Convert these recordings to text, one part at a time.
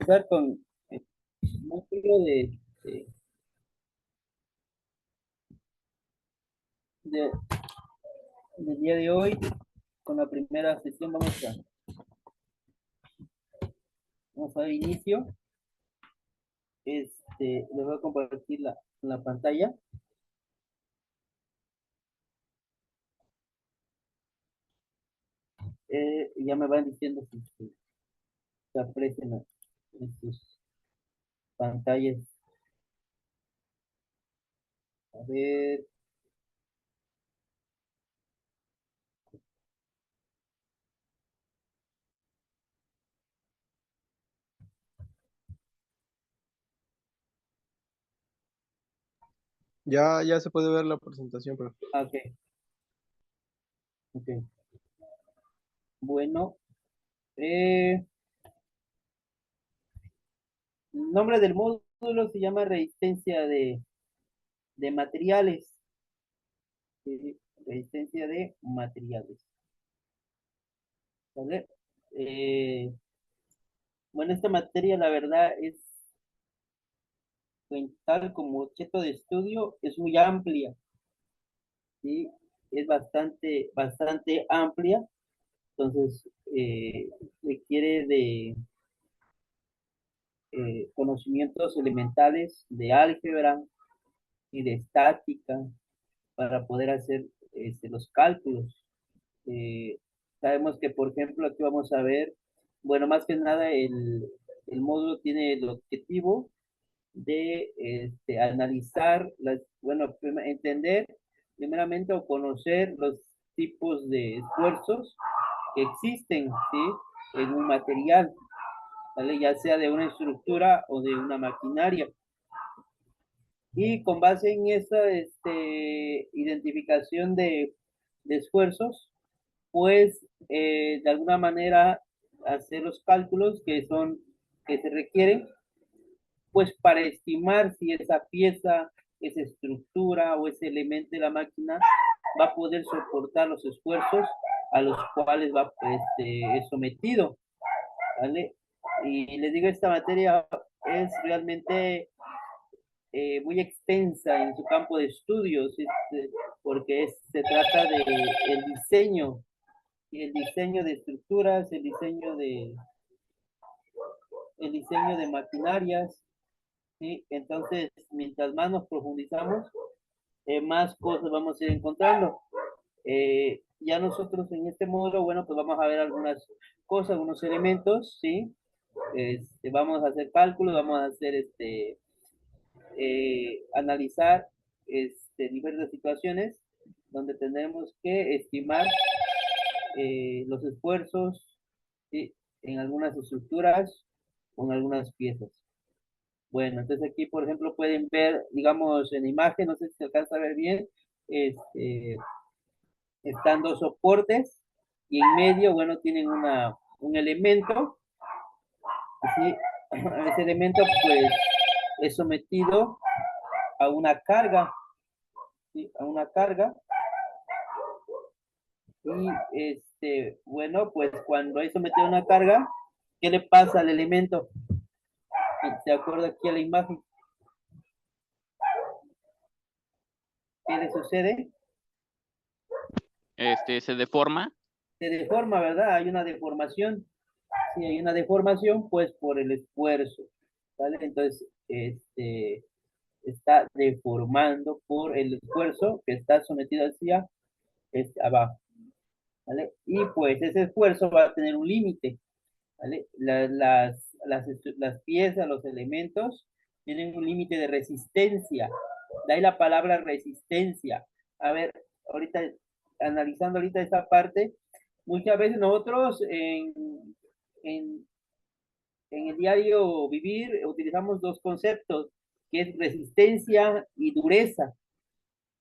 Empezar con el módulo de, de- del día de hoy. Con la primera sesión vamos a dar inicio. Les voy a compartir la pantalla. Ya me van diciendo si se aprecian en sus pantallas. A ver, Ya se puede ver la presentación, pero ok, ok. Bueno, el nombre del módulo se llama resistencia de materiales. Resistencia de materiales. ¿Vale? Bueno, esta materia, la verdad, tal como objeto de estudio, es muy amplia, ¿sí? Es bastante amplia, entonces requiere de conocimientos elementales de álgebra y de estática para poder hacer los cálculos. Eh, Sabemos que, por ejemplo, aquí vamos a ver, bueno, más que nada el módulo tiene el objetivo de analizar, bueno, entender primeramente o conocer los tipos de esfuerzos que existen, ¿sí? En un material, ¿vale? Ya sea de una estructura o de una maquinaria. Y con base en esa identificación de esfuerzos, pues de alguna manera hacer los cálculos que se requieren pues para estimar si esa pieza, esa estructura o ese elemento de la máquina va a poder soportar los esfuerzos a los cuales es sometido, ¿vale? Y les digo, esta materia es realmente muy extensa en su campo de estudios, porque se trata de el diseño de estructuras, el diseño de maquinarias, ¿sí? Entonces, mientras más nos profundizamos, más cosas vamos a ir encontrando. Ya nosotros en este módulo, bueno, pues vamos a ver algunas cosas, algunos elementos, ¿sí? Vamos a hacer cálculos, vamos a hacer analizar diversas situaciones donde tenemos que estimar los esfuerzos, ¿sí? En algunas estructuras o en algunas piezas. Bueno, entonces aquí, por ejemplo, pueden ver, digamos, en imagen, no sé si se alcanza a ver bien, este, están dos soportes y en medio, bueno, tienen un elemento, ¿sí? Ese elemento, pues, es sometido a una carga, ¿sí? A una carga. Y, bueno, pues, cuando es sometido a una carga, ¿qué le pasa al elemento? ¿Se acuerda aquí a la imagen? ¿Qué le sucede? se deforma. Se deforma, ¿verdad? Hay una deformación. Si hay una deformación, pues por el esfuerzo, ¿vale? Entonces, está deformando por el esfuerzo que está sometido hacia abajo, ¿vale? Y pues ese esfuerzo va a tener un límite, ¿vale? Las piezas, los elementos tienen un límite de resistencia. De ahí la palabra resistencia. A ver, ahorita, analizando ahorita esta parte, muchas veces nosotros en, en el diario vivir utilizamos dos conceptos, que es resistencia y dureza.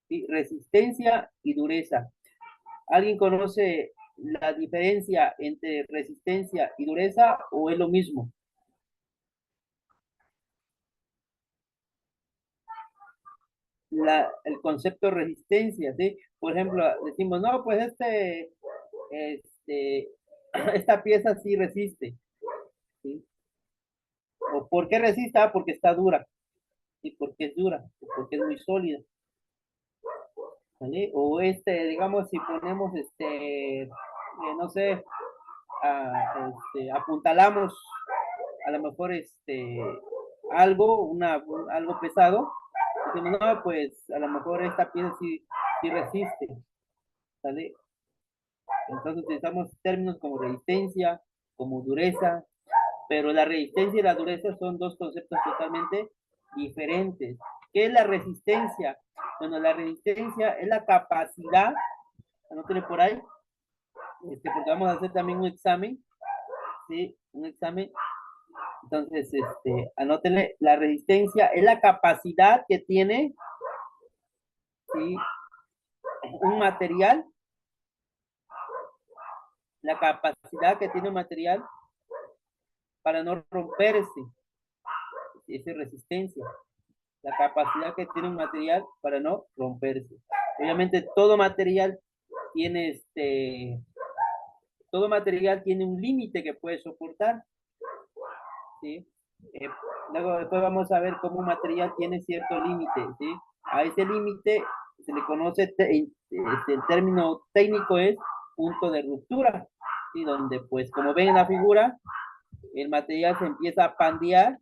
¿Sí? Resistencia y dureza. ¿Alguien conoce la diferencia entre resistencia y dureza o es lo mismo? El concepto de resistencia, ¿sí? Por ejemplo, decimos, no, pues este, esta pieza sí resiste, ¿sí? ¿O por qué resiste? Ah, porque está dura. ¿Y por qué es dura? Porque es muy sólida. ¿Vale? O digamos, si ponemos no sé, apuntalamos a lo mejor algo pesado, decimos, no, pues a lo mejor esta pieza sí resiste, ¿sale? Entonces utilizamos términos como resistencia, como dureza, pero la resistencia y la dureza son dos conceptos totalmente diferentes. ¿Qué es la resistencia? Bueno, la resistencia es la capacidad, anótele por ahí, porque vamos a hacer también un examen, ¿sí? Un examen. Entonces, anótele, la resistencia es la capacidad que tiene, ¿sí? Un material, la capacidad que tiene un material para no romperse, esa es resistencia, la capacidad que tiene un material para no romperse. Obviamente tiene todo material tiene un límite que puede soportar, ¿sí? Eh, Luego después vamos a ver cómo un material tiene cierto límite, ¿sí? A ese límite se le conoce, el término técnico es punto de ruptura, ¿sí? Donde pues como ven en la figura, el material se empieza a pandear,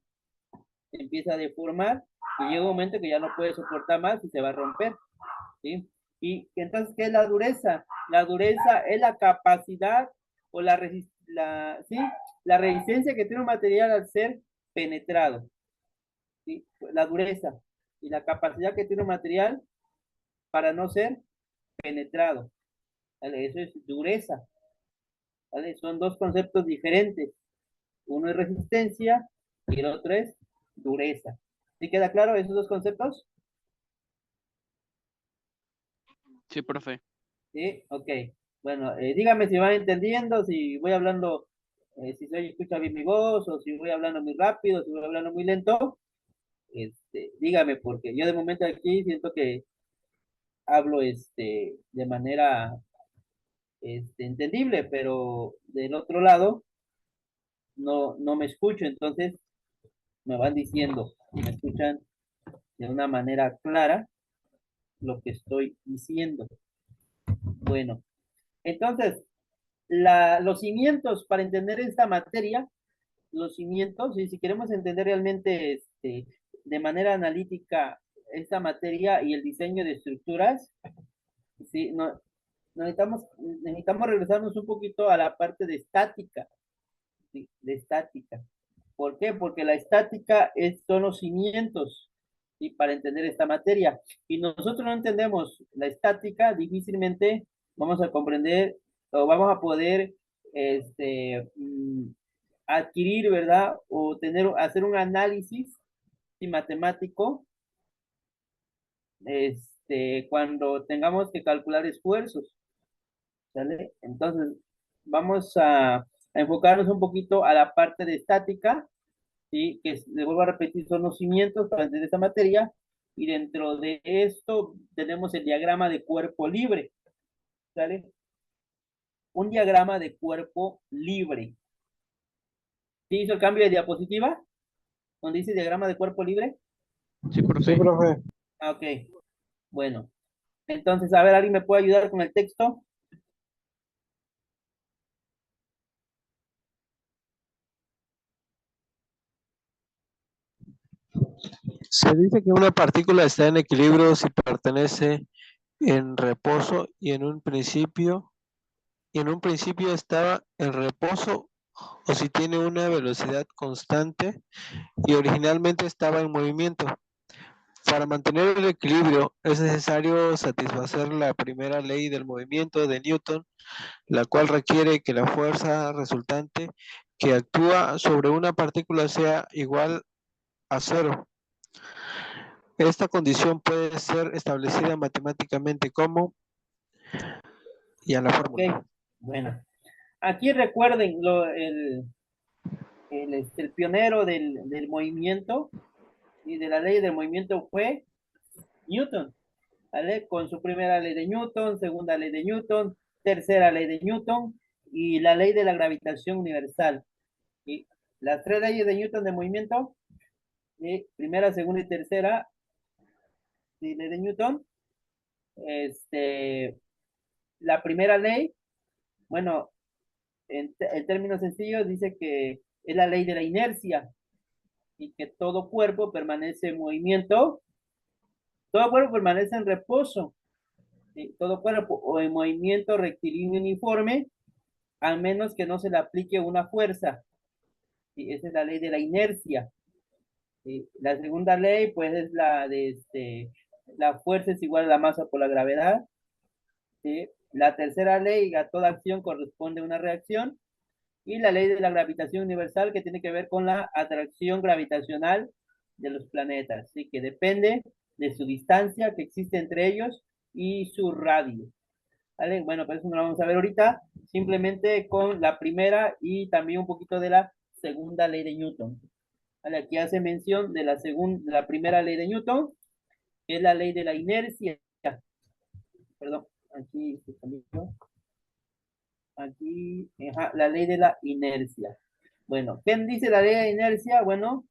se empieza a deformar y llega un momento que ya no puede soportar más y se va a romper, ¿sí? Y entonces, ¿qué es la dureza? La dureza es la capacidad o ¿sí? La resistencia que tiene un material al ser penetrado, ¿sí? La dureza y la capacidad que tiene un material para no ser penetrado, ¿vale? Eso es dureza, ¿vale? Son dos conceptos diferentes. Uno es resistencia y el otro es dureza. ¿Sí queda claro esos dos conceptos? Sí, profe. Sí, ok. Bueno, dígame si van entendiendo, si voy hablando, si se escucha bien mi voz, o si voy hablando muy rápido, si voy hablando muy lento. Dígame, porque yo de momento aquí siento que hablo de manera entendible, pero del otro lado no me escucho, entonces me van diciendo, si me escuchan de una manera clara lo que estoy diciendo. Bueno, entonces, los cimientos para entender esta materia, los cimientos, y si queremos entender realmente de manera analítica esta materia y el diseño de estructuras, ¿sí? No, necesitamos regresarnos un poquito a la parte de estática, ¿sí? De estática. ¿Por qué? Porque la estática son los cimientos, ¿sí? Para entender esta materia. Y nosotros no entendemos la estática, difícilmente vamos a comprender o vamos a poder adquirir, ¿verdad? O hacer un análisis, ¿sí? Matemático, cuando tengamos que calcular esfuerzos, ¿sale? Entonces, vamos a enfocarnos un poquito a la parte de estática, ¿sí? Que les vuelvo a repetir, son los cimientos para entender esta materia, y dentro de esto tenemos el diagrama de cuerpo libre, ¿sale? Un diagrama de cuerpo libre. ¿Sí hizo el cambio de diapositiva? Donde dice diagrama de cuerpo libre. Sí, profe. Sí, profe. Ah, ok, bueno. Entonces, a ver, ¿alguien me puede ayudar con el texto? Se dice que una partícula está en equilibrio si pertenece en reposo y en un principio estaba en reposo o si tiene una velocidad constante y originalmente estaba en movimiento. Para mantener el equilibrio es necesario satisfacer la primera ley del movimiento de Newton, la cual requiere que la fuerza resultante que actúa sobre una partícula sea igual a cero. Esta condición puede ser establecida matemáticamente como y a la fórmula. Ok, bueno. Aquí recuerden el pionero del movimiento y de la ley del movimiento fue Newton, ¿vale? Con su primera ley de Newton, segunda ley de Newton, tercera ley de Newton y la ley de la gravitación universal, ¿sí? Las tres leyes de Newton de movimiento, primera, segunda y tercera, ley de Newton. La primera ley, bueno, en términos sencillos, dice que es la ley de la inercia y que todo cuerpo permanece en movimiento, todo cuerpo permanece en reposo, ¿sí? Todo cuerpo o en movimiento rectilíneo uniforme, al menos que no se le aplique una fuerza. ¿Sí? Esa es la ley de la inercia. ¿Sí? La segunda ley, pues, es la de la fuerza es igual a la masa por la gravedad. ¿Sí? La tercera ley, a toda acción corresponde una reacción. Y la ley de la gravitación universal, que tiene que ver con la atracción gravitacional de los planetas, ¿sí? Que depende de su distancia que existe entre ellos y su radio. ¿Vale? Bueno, pues eso no lo vamos a ver ahorita, simplemente con la primera y también un poquito de la segunda ley de Newton. ¿Vale? Aquí hace mención de la primera ley de Newton, que es la ley de la inercia. Perdón, aquí se cambió. Aquí, la ley de la inercia. Bueno, ¿qué dice la ley de la inercia? Bueno,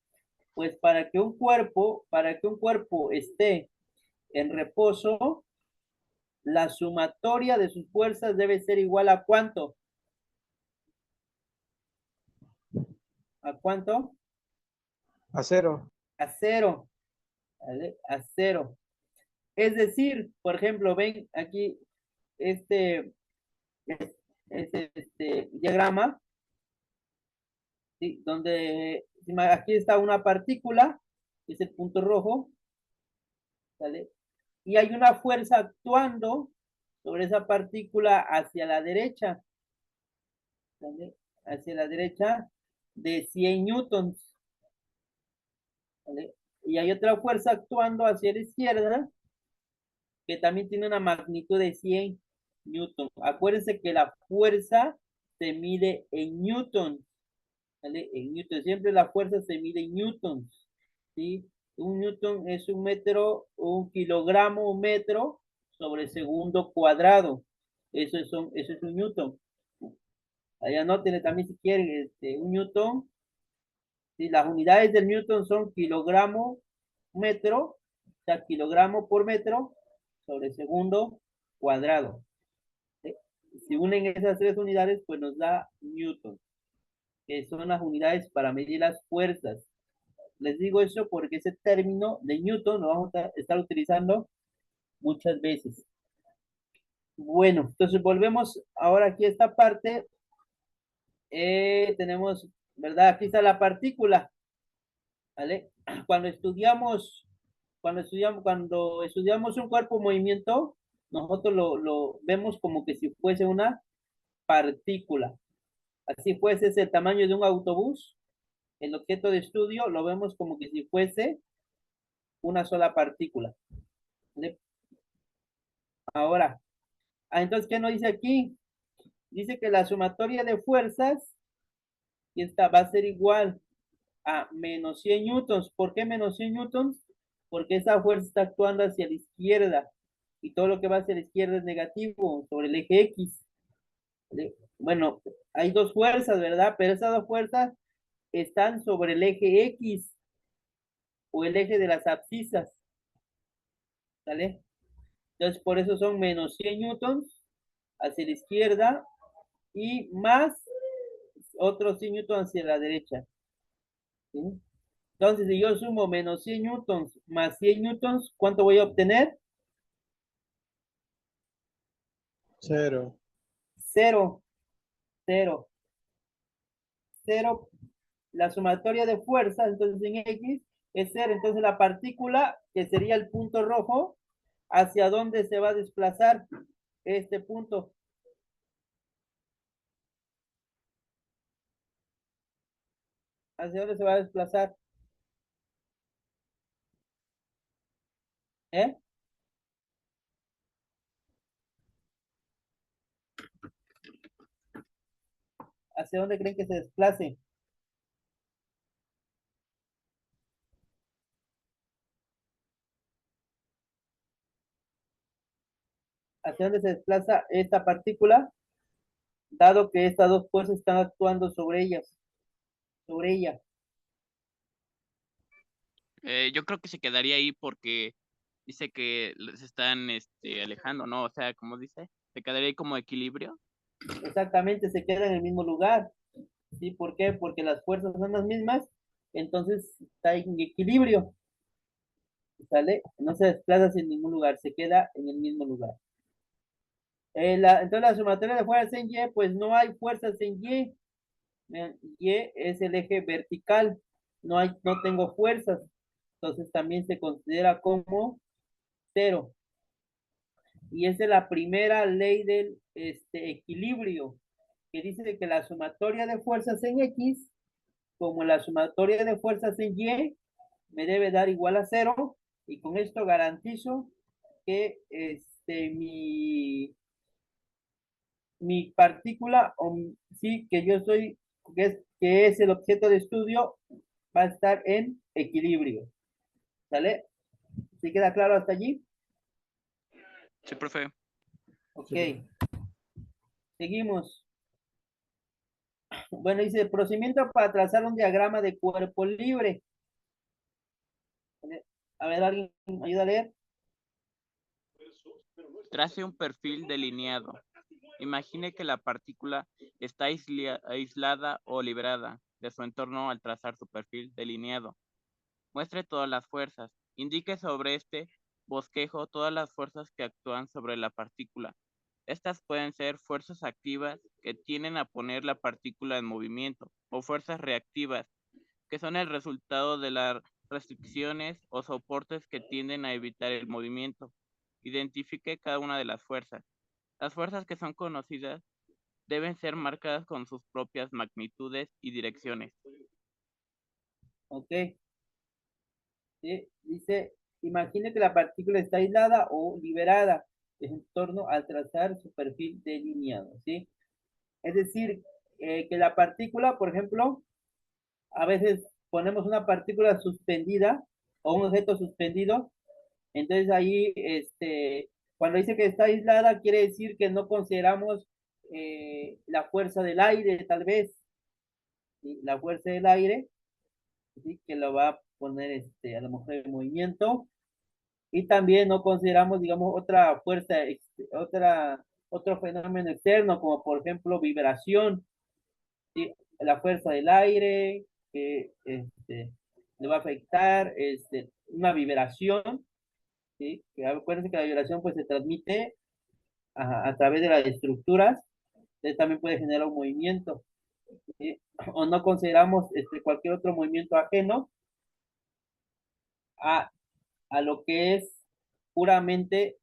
pues para que un cuerpo esté en reposo, la sumatoria de sus fuerzas debe ser igual a ¿cuánto? ¿A cuánto? A cero. A cero, ¿vale? A cero. Es decir, por ejemplo, ven aquí este, este diagrama, ¿sí? Donde aquí está una partícula, que es el punto rojo, ¿vale? Y hay una fuerza actuando sobre esa partícula hacia la derecha, ¿vale? Hacia la derecha de 100 newtons, ¿vale? Y hay otra fuerza actuando hacia la izquierda que también tiene una magnitud de 100 newtons. Acuérdense que la fuerza se mide en newtons, ¿vale? En newtons, siempre la fuerza se mide en newtons, ¿sí? Un newton es un metro, un kilogramo, un metro sobre segundo cuadrado. Eso es un newton. Allá anótenle también si quieren, un newton. ¿Sí? Las unidades del newton son kilogramo, metro, o sea, kilogramo por metro sobre segundo cuadrado. ¿Sí? Si unen esas tres unidades, pues nos da newton, que son las unidades para medir las fuerzas. Les digo eso porque ese término de newton lo vamos a estar utilizando muchas veces. Bueno, entonces volvemos ahora aquí a esta parte. Tenemos, ¿verdad? Aquí está la partícula, ¿vale? Cuando estudiamos un cuerpo en movimiento, nosotros lo vemos como que si fuese una partícula. Así fuese ese el tamaño de un autobús, el objeto de estudio lo vemos como que si fuese una sola partícula, ¿vale? Ahora, entonces, ¿qué nos dice aquí? Dice que la sumatoria de fuerzas y esta va a ser igual a menos 100 newtons. ¿Por qué menos 100 newtons? Porque esa fuerza está actuando hacia la izquierda y todo lo que va hacia la izquierda es negativo sobre el eje X. ¿Vale? Bueno, hay dos fuerzas, ¿verdad? Pero esas dos fuerzas están sobre el eje X o el eje de las abscisas. ¿Vale? Entonces, por eso son menos 100 newtons hacia la izquierda y más otros 100 newtons hacia la derecha. ¿Sí? Entonces, si yo sumo menos 100 newtons más 100 newtons, ¿cuánto voy a obtener? Cero. Cero, cero, cero. La sumatoria de fuerzas, entonces en X, es cero. Entonces la partícula, que sería el punto rojo, ¿hacia dónde se va a desplazar este punto? ¿Hacia dónde se va a desplazar? ¿Eh? ¿Hacia dónde creen que se desplace? ¿Hacia dónde se desplaza esta partícula? Dado que estas dos fuerzas están actuando sobre ellas. sobre ella. Yo creo que se quedaría ahí porque dice que se están alejando, ¿no? O sea, como dice, se quedaría ahí como equilibrio. Exactamente, se queda en el mismo lugar. ¿Sí? ¿Por qué? Porque las fuerzas son las mismas, entonces está en equilibrio, ¿sale? No se desplaza en ningún lugar, se queda en el mismo lugar. Entonces la sumatoria de fuerzas en Y, pues no hay fuerzas en Y. Y es el eje vertical, no tengo fuerzas, entonces también se considera como cero. Y esa es la primera ley del equilibrio, que dice que la sumatoria de fuerzas en X, como la sumatoria de fuerzas en Y, me debe dar igual a cero, y con esto garantizo que mi partícula, sí, que yo soy, que es el objeto de estudio, va a estar en equilibrio. ¿Sale? ¿Sí queda claro hasta allí? Sí, profe. Ok. Seguimos. Bueno, dice, procedimiento para trazar un diagrama de cuerpo libre. A ver, alguien ayuda a leer. Trace un perfil delineado. Imagine que la partícula está aislada o liberada de su entorno al trazar su perfil delineado. Muestre todas las fuerzas. Indique sobre este bosquejo todas las fuerzas que actúan sobre la partícula. Estas pueden ser fuerzas activas que tienden a poner la partícula en movimiento o fuerzas reactivas que son el resultado de las restricciones o soportes que tienden a evitar el movimiento. Identifique cada una de las fuerzas. Las fuerzas que son conocidas deben ser marcadas con sus propias magnitudes y direcciones. Ok. ¿Sí? Dice, imagine que la partícula está aislada o liberada en torno al trazar su perfil delineado, ¿sí? Es decir, que la partícula, por ejemplo, a veces ponemos una partícula suspendida o un objeto suspendido, entonces ahí, cuando dice que está aislada, quiere decir que no consideramos la fuerza del aire, tal vez, ¿sí? La fuerza del aire, ¿sí? Que lo va a poner, a lo mejor en movimiento, y también no consideramos, digamos, otra fuerza, otro fenómeno externo, como por ejemplo vibración, ¿sí? La fuerza del aire, que le va a afectar, una vibración, ¿sí? Que acuérdense que la vibración pues se transmite a través de las estructuras, entonces también puede generar un movimiento, ¿sí? O no consideramos cualquier otro movimiento ajeno a, a lo que es puramente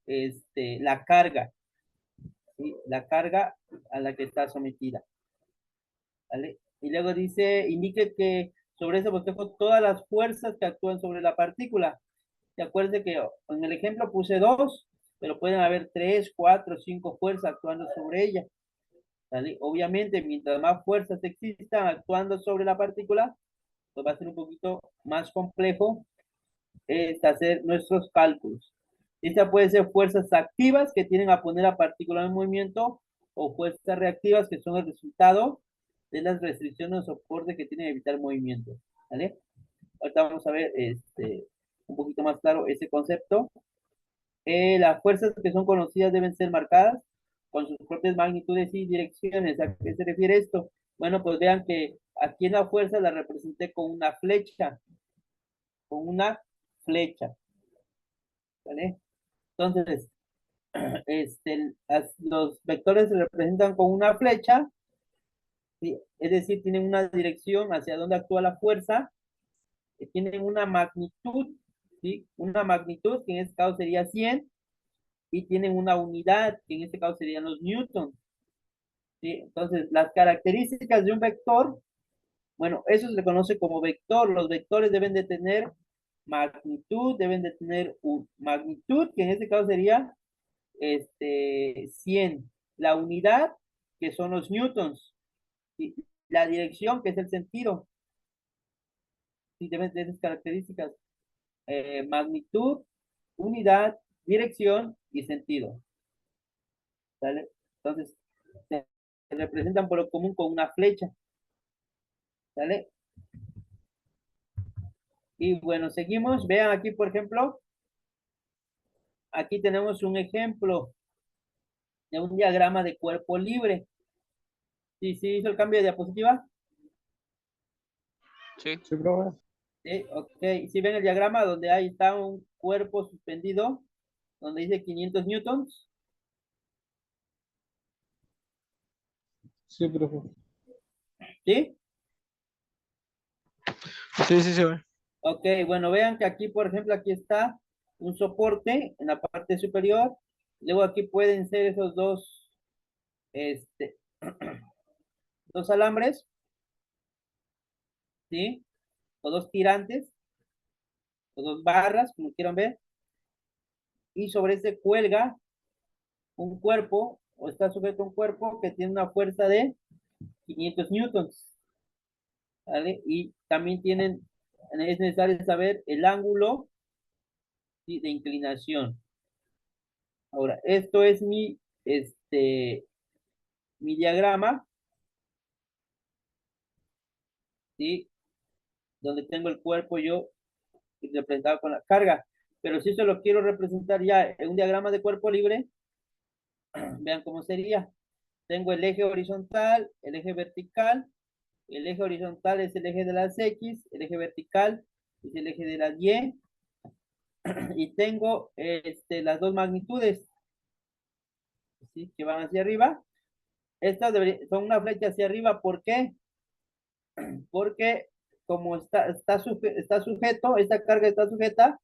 la carga, ¿sí? La carga a la que está sometida, ¿vale? Y luego dice, indique que sobre ese bosquejo todas las fuerzas que actúan sobre la partícula. Y acuérdense que en el ejemplo puse dos, pero pueden haber tres, cuatro, cinco fuerzas actuando sobre ella, ¿vale? Obviamente, mientras más fuerzas existan actuando sobre la partícula, pues va a ser un poquito más complejo hacer nuestros cálculos. Esta puede ser fuerzas activas que tienen a poner la partícula en movimiento o fuerzas reactivas que son el resultado de las restricciones o soporte que tienen que evitar el movimiento. ¿Vale? Ahorita vamos a ver un poquito más claro ese concepto. Las fuerzas que son conocidas deben ser marcadas con sus propias magnitudes y direcciones. ¿A qué se refiere esto? Bueno, pues vean que aquí en la fuerza la representé con una flecha, con una flecha, ¿vale? Entonces, los vectores se representan con una flecha, ¿sí? Es decir, tienen una dirección hacia donde actúa la fuerza, tienen una magnitud, ¿sí? Una magnitud que en este caso sería 100, y tienen una unidad que en este caso serían los newtons, ¿sí? Entonces, las características de un vector, bueno, eso se le conoce como vector. Los vectores deben de tener magnitud, deben de tener magnitud, que en este caso sería 100. La unidad, que son los newtons. Y la dirección, que es el sentido. Sí, deben de esas características. Magnitud, unidad, dirección y sentido. ¿Sale? Entonces, se representan por lo común con una flecha. ¿Sale? Y bueno, seguimos. Vean aquí, por ejemplo, aquí tenemos un ejemplo de un diagrama de cuerpo libre. ¿Sí, sí hizo el cambio de diapositiva? Sí, Sí, profe. Sí, ok. Si ven el diagrama donde ahí está un cuerpo suspendido, donde dice 500 newtons, Sí, profe. ¿sí? Sí, sí, se ve. Ok, bueno, vean que aquí, por ejemplo, aquí está un soporte en la parte superior. Luego aquí pueden ser esos dos, este, dos alambres, ¿sí? O dos tirantes, o dos barras, como quieran ver. Y sobre ese cuelga un cuerpo, o está sujeto a un cuerpo que tiene una fuerza de 500 newtons, ¿vale? Y también es necesario saber el ángulo, ¿sí?, de inclinación. Ahora, esto es mi diagrama, ¿sí? Donde tengo el cuerpo yo representado con la carga. Pero si eso lo quiero representar ya en un diagrama de cuerpo libre, vean cómo sería. Tengo el eje horizontal, el eje vertical. El eje horizontal es el eje de las X, el eje vertical es el eje de las Y, y tengo las dos magnitudes, ¿sí?, que van hacia arriba. Estas son una flecha hacia arriba. ¿Por qué? Porque como está sujeto, esta carga está sujeta,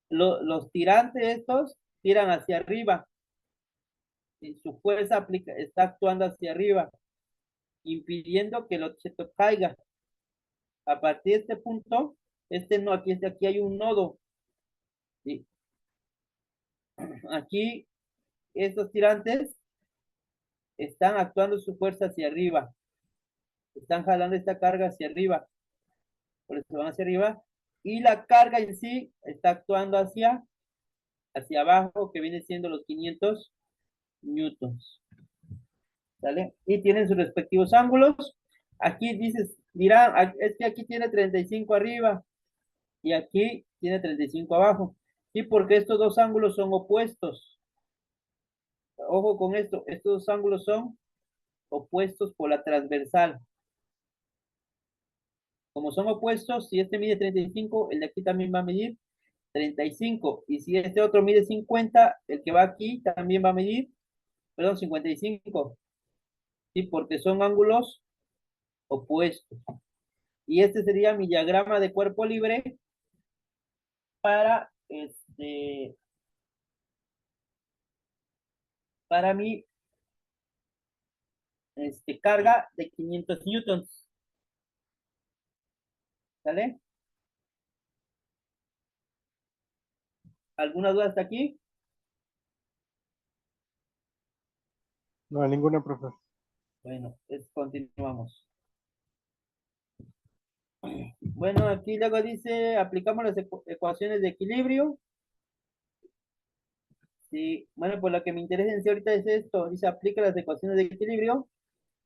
los tirantes estos tiran hacia arriba, y su fuerza está actuando hacia arriba, impidiendo que el objeto caiga. A partir de este punto, no, aquí hay un nodo, ¿sí? Aquí estos tirantes están actuando su fuerza hacia arriba, están jalando esta carga hacia arriba, por eso van hacia arriba, y la carga en sí está actuando hacia abajo, que viene siendo los 500 newtons, ¿sale? Y tienen sus respectivos ángulos. Aquí dirán, es que aquí tiene 35 arriba y aquí tiene 35 abajo. Sí, porque estos dos ángulos son opuestos. Ojo con esto, estos dos ángulos son opuestos por la transversal. Como son opuestos, si este mide 35, el de aquí también va a medir 35. Y si este otro mide 50, el que va aquí también va a medir, perdón, 55. Sí, porque son ángulos opuestos. Y este sería mi diagrama de cuerpo libre para para mi carga de 500 newtons. ¿Sale? ¿Alguna duda hasta aquí? No hay ninguna, profe. Bueno, continuamos. Bueno, aquí luego dice, aplicamos las ecuaciones de equilibrio. Sí, bueno, pues lo que me interesa en sí ahorita es esto. Dice, aplica las ecuaciones de equilibrio,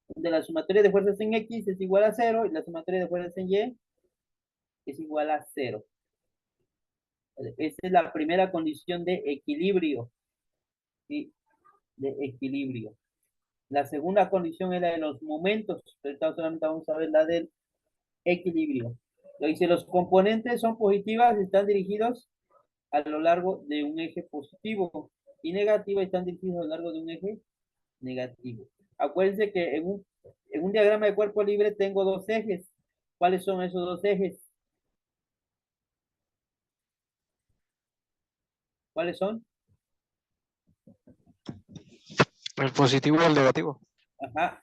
donde la sumatoria de fuerzas en X es igual a 0 y la sumatoria de fuerzas en Y es igual a 0. Esa es la primera condición de equilibrio, ¿sí? De equilibrio. La segunda condición es la de los momentos, pero ahorita solamente vamos a ver la del equilibrio. Lo dice, los componentes son positivas y están dirigidos a lo largo de un eje positivo, y negativas están dirigidos a lo largo de un eje negativo. Acuérdense que en un diagrama de cuerpo libre tengo dos ejes. ¿Cuáles son esos dos ejes? ¿Cuáles son? El positivo y el negativo. Ajá,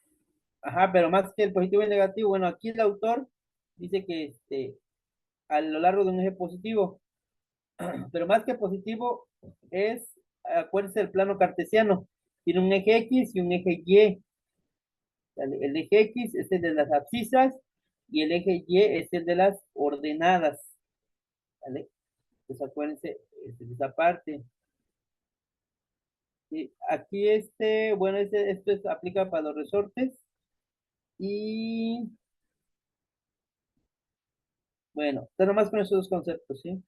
ajá, pero más que el positivo y el negativo, bueno, aquí el autor dice que a lo largo de un eje positivo, pero más que positivo acuérdense del plano cartesiano, tiene un eje X y un eje Y. El eje X es el de las abscisas y el eje Y es el de las ordenadas, ¿vale? Entonces acuérdense de esa parte. Sí, aquí bueno, esto aplica para los resortes y Bueno, está nomás con esos dos conceptos, ¿sí?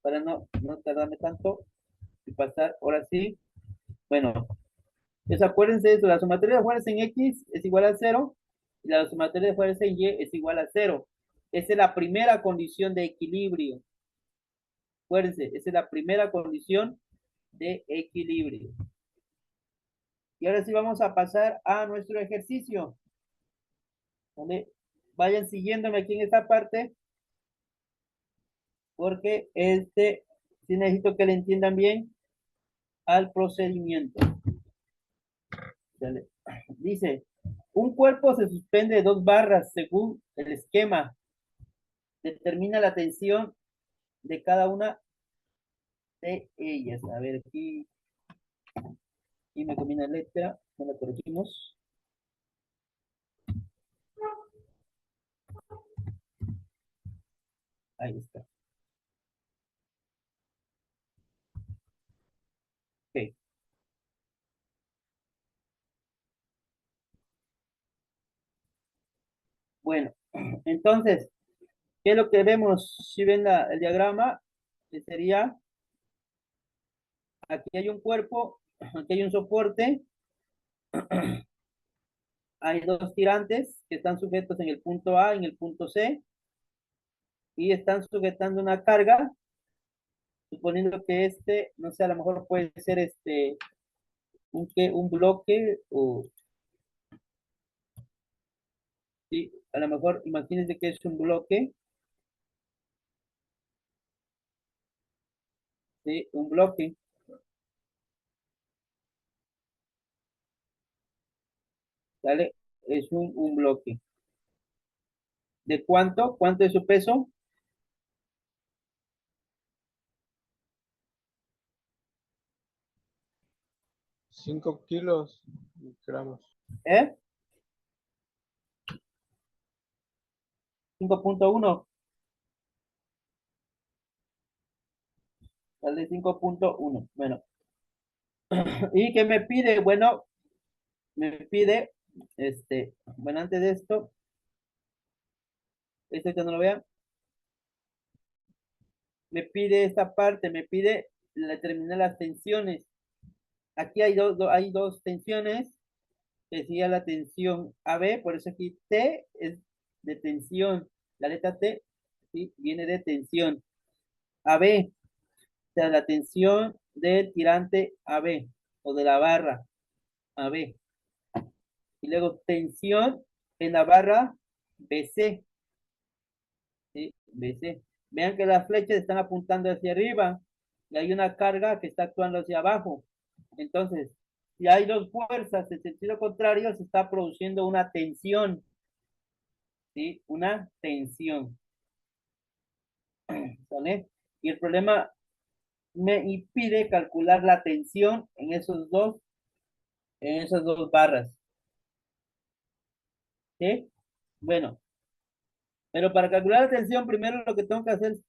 Para no tardarme tanto y pasar, ahora sí. Bueno, pues acuérdense de eso, la sumatoria de fuerzas en X es igual a 0 y la sumatoria de fuerzas en Y es igual a 0. Esa es la primera condición de equilibrio. Acuérdense, esa es la primera condición de equilibrio. Y ahora sí vamos a pasar a nuestro ejercicio. ¿Vale? Vayan siguiéndome aquí en esta parte, porque sí necesito que le entiendan bien al procedimiento. ¿Vale? Dice, un cuerpo se suspende de 2 barras según el esquema. Determina la tensión de cada una de ellas. A ver, aquí me combina letra, no la corregimos. Ahí está. Ok. Bueno, entonces, ¿qué es lo que vemos? Si ven el diagrama, que sería, aquí hay un cuerpo, aquí hay un soporte, hay 2 tirantes que están sujetos en el punto A, en el punto C, y están sujetando una carga, suponiendo que no sé, a lo mejor puede ser un bloque, o sí, a lo mejor imagínense que es un bloque, sí, un bloque, ¿vale? Es un bloque. ¿De cuánto? ¿Cuánto es su peso? 5 kilos, gramos. ¿Eh? 5.1. ¿Vale? 5.1. Bueno. ¿Y qué me pide? Bueno, me pide, bueno, antes de esto, que no lo vean, me pide esta parte, me pide determinar las tensiones. Aquí hay dos tensiones, que sería la tensión AB, por eso aquí T es de tensión. La letra T, ¿sí? Viene de tensión. AB, o sea, la tensión del tirante AB, o de la barra AB. Y luego tensión en la barra BC, ¿sí? BC. Vean que las flechas están apuntando hacia arriba y hay una carga que está actuando hacia abajo. Entonces, si hay 2 fuerzas en sentido contrario, se está produciendo una tensión, ¿sí? Una tensión, ¿vale? Y el problema me impide calcular la tensión en esas dos barras, ¿sí? Bueno, pero para calcular la tensión, primero lo que tengo que hacer es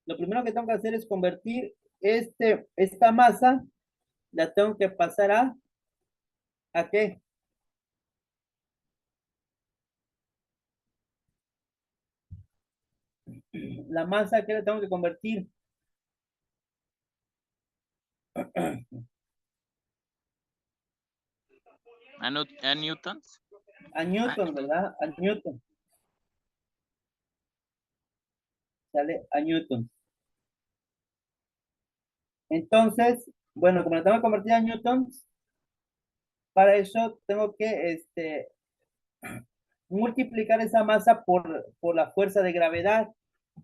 lo primero que tengo que hacer es convertir esta masa, la tengo que pasar ¿a qué? La masa, ¿qué la tengo que convertir? ¿A newtons? A Newton, ¿verdad? A Newton. Sale a Newton. Entonces, bueno, como la tengo que convertir a Newton, para eso tengo que multiplicar esa masa por la fuerza de gravedad.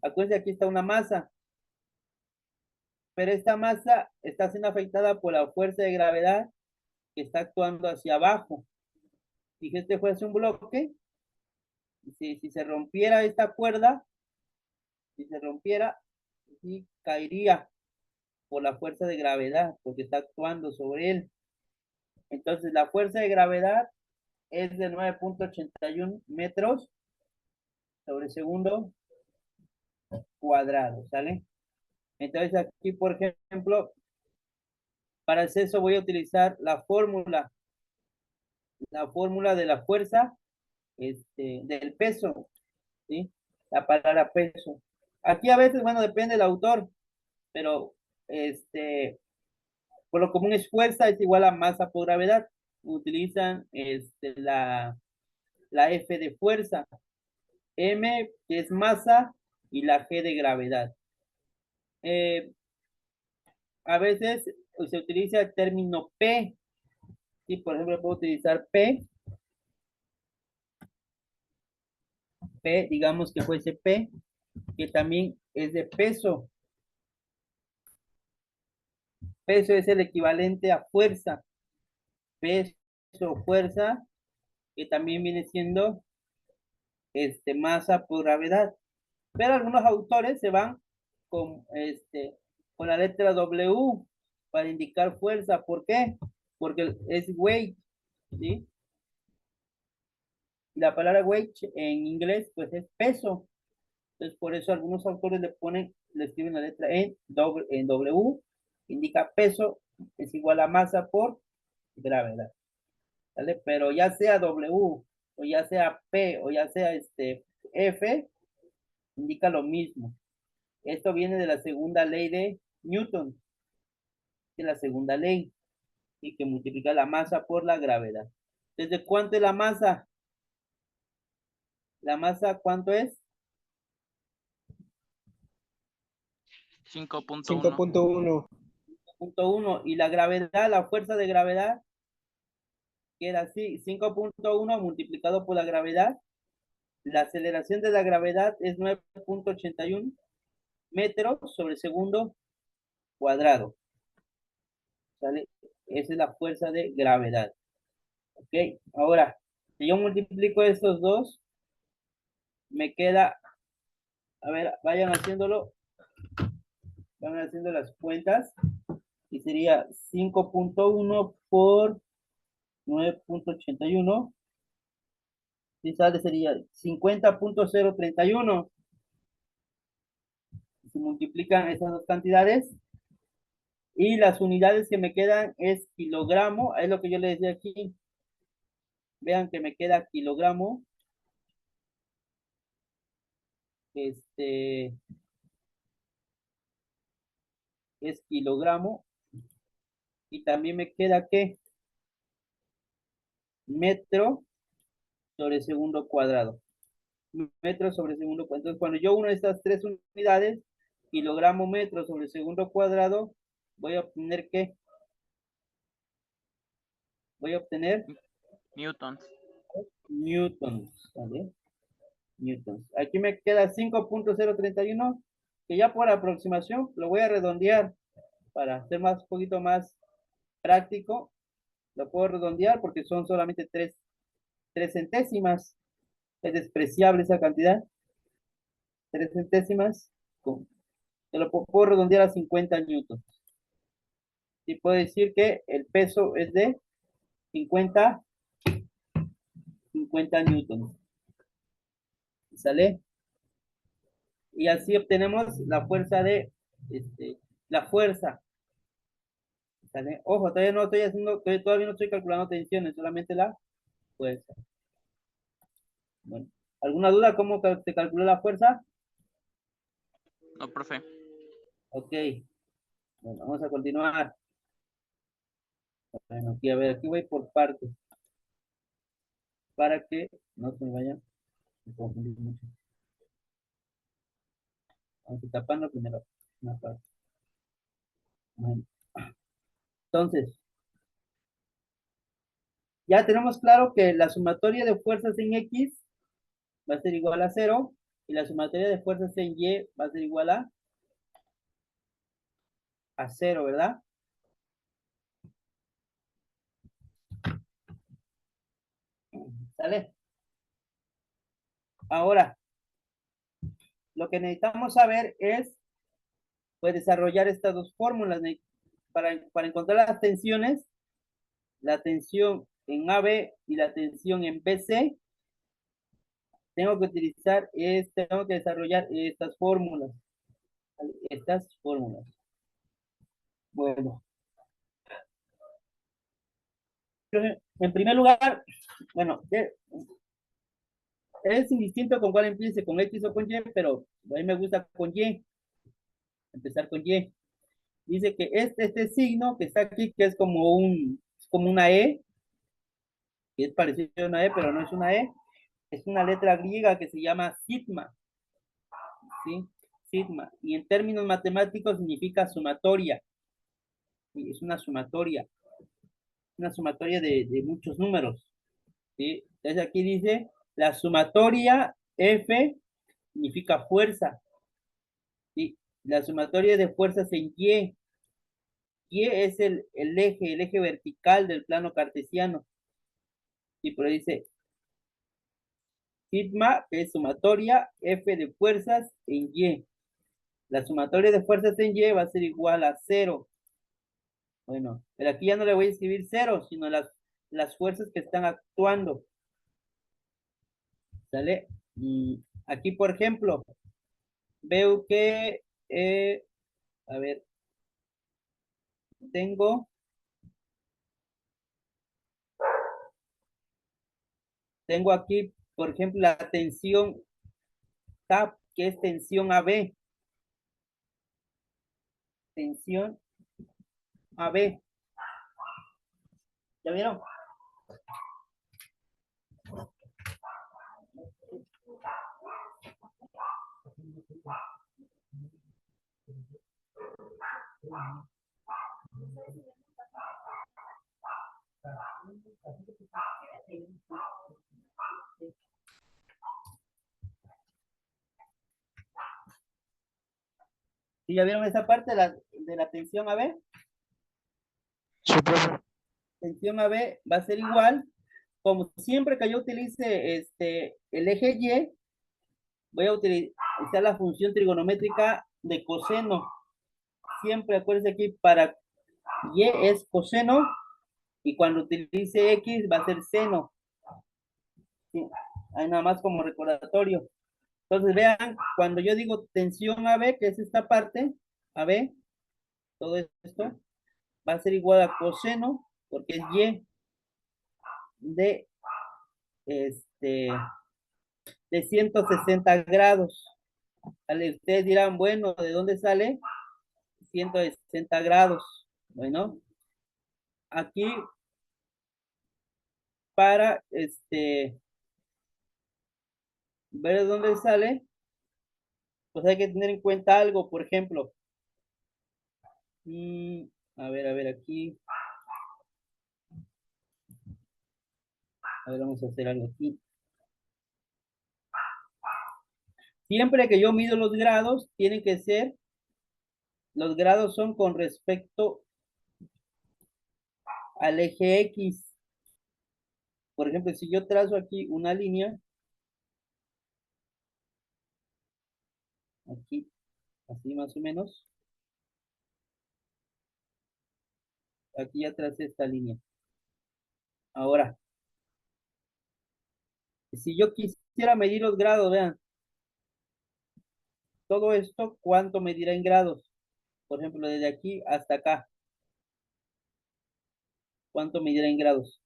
Acuérdense, aquí está una masa, pero esta masa está siendo afectada por la fuerza de gravedad que está actuando hacia abajo. Si este fuese un bloque, si se rompiera esta cuerda, si se rompiera, sí, caería por la fuerza de gravedad, porque está actuando sobre él. Entonces, la fuerza de gravedad es de 9.81 metros sobre segundo cuadrado, ¿sale? Entonces, aquí, por ejemplo, para hacer eso voy a utilizar la fórmula de la fuerza, del peso, ¿sí? la palabra peso. Aquí a veces, bueno, depende del autor, pero por lo común es fuerza es igual a masa por gravedad. Utilizan la F de fuerza, M que es masa y la G de gravedad. Eh, a veces se utiliza el término P. Y por ejemplo, puedo utilizar P, digamos que fuese P, que también es de peso. Peso es el equivalente a fuerza. Peso, fuerza, que también viene siendo masa por gravedad. Pero algunos autores se van con, con la letra W para indicar fuerza. ¿Por qué? Porque es weight, ¿sí? Y la palabra weight en inglés, pues es peso. Entonces, por eso algunos autores le escriben la letra en W, indica peso, es igual a masa por gravedad. ¿Vale? Pero ya sea W, o ya sea P, o ya sea F, indica lo mismo. Esto viene de la segunda ley de Newton, de la segunda ley, y que multiplica la masa por la gravedad. ¿Desde cuánto es la masa? ¿La masa cuánto es? 5.1. 5.1. 5.1. Y la gravedad, la fuerza de gravedad, queda así, 5.1 multiplicado por la gravedad. La aceleración de la gravedad es 9.81 metros sobre segundo cuadrado. ¿Sale? Esa es la fuerza de gravedad. ¿Ok? Ahora, si yo multiplico estos dos, me queda, a ver, vayan haciéndolo, van haciendo las cuentas, y sería 5.1 por 9.81, si sale sería 50.031. Se multiplican esas dos cantidades, y las unidades que me quedan es kilogramo, es lo que yo les decía aquí. Vean que me queda kilogramo, es kilogramo, y también me queda que metro sobre segundo cuadrado. Metro sobre segundo cuadrado. Entonces, cuando yo uno de estas tres unidades, kilogramo metro sobre segundo cuadrado, voy a obtener ¿qué? Voy a obtener Newtons. newtons, ¿vale? Newtons. Aquí me queda 5.031, que ya por aproximación lo voy a redondear para hacer más, un poquito más práctico. Lo puedo redondear porque son solamente 3 centésimas. Es despreciable esa cantidad. 3 centésimas. Te lo puedo redondear a 50 newtons. Y puedo decir que el peso es de 50 newtons. ¿Sale? Y así obtenemos la fuerza la fuerza. ¿Sale? Ojo, todavía no estoy haciendo, todavía no estoy calculando tensiones, solamente la fuerza. Bueno, ¿alguna duda cómo se calcula la fuerza? No, profe. Ok. Bueno, vamos a continuar. Bueno, aquí a ver, aquí voy por partes. Para que no se me vayan a confundir mucho. Vamos a tapando primero una parte. Bueno, entonces, ya tenemos claro que la sumatoria de fuerzas en X va a ser igual a 0, y la sumatoria de fuerzas en Y va a ser igual a 0, ¿verdad? ¿Sale? Ahora, lo que necesitamos saber es, pues, desarrollar estas dos fórmulas para encontrar las tensiones, la tensión en AB y la tensión en BC. Tengo que desarrollar estas fórmulas. ¿Vale? Estas fórmulas. Bueno, en primer lugar, bueno, Es indistinto con cuál empiece, con X o con Y, pero a mí me gusta con Y, empezar con Y. Dice que este signo que está aquí, que es como una E, que es parecido a una E, pero no es una E, es una letra griega que se llama sigma, ¿sí? Sigma. Y en términos matemáticos significa sumatoria. ¿Sí? Es una sumatoria de muchos números, ¿sí? Entonces aquí dice, la sumatoria F significa fuerza, ¿sí? La sumatoria de fuerzas en Y. Y es el eje vertical del plano cartesiano. Y por ahí dice sigma, que es sumatoria F de fuerzas en Y. La sumatoria de fuerzas en Y va a ser igual a cero. Bueno, pero aquí ya no le voy a escribir cero, sino las fuerzas que están actuando. ¿Sale? Aquí, por ejemplo, veo que, a ver, tengo, tengo aquí, por ejemplo, la tensión TAP, que es tensión AB. Tensión AB. ¿Ya vieron? ¿Sí ya vieron esa parte de la tensión AB? Sí, profe. Tensión AB va a ser igual, como siempre que yo utilice el eje Y, voy a utilizar la función trigonométrica de coseno. Siempre acuérdense aquí, para Y es coseno, y cuando utilice X va a ser seno. ¿Sí? Ahí nada más como recordatorio. Entonces vean, cuando yo digo tensión AB, que es esta parte, AB, todo esto, va a ser igual a coseno, porque es Y de, este, de 160 grados. ¿Vale? Ustedes dirán, bueno, ¿de dónde sale? 160 grados. Bueno, aquí para ver de dónde sale, pues hay que tener en cuenta algo, por ejemplo, a ver, aquí, a ver, vamos a hacer algo aquí. Siempre que yo mido los grados, tienen que ser, los grados son con respecto al eje X. Por ejemplo, si yo trazo aquí una línea, aquí, así más o menos, aquí ya tracé esta línea. Ahora, si yo quisiera medir los grados, vean, todo esto, ¿cuánto medirá en grados? Por ejemplo, desde aquí hasta acá, ¿cuánto medirá en grados?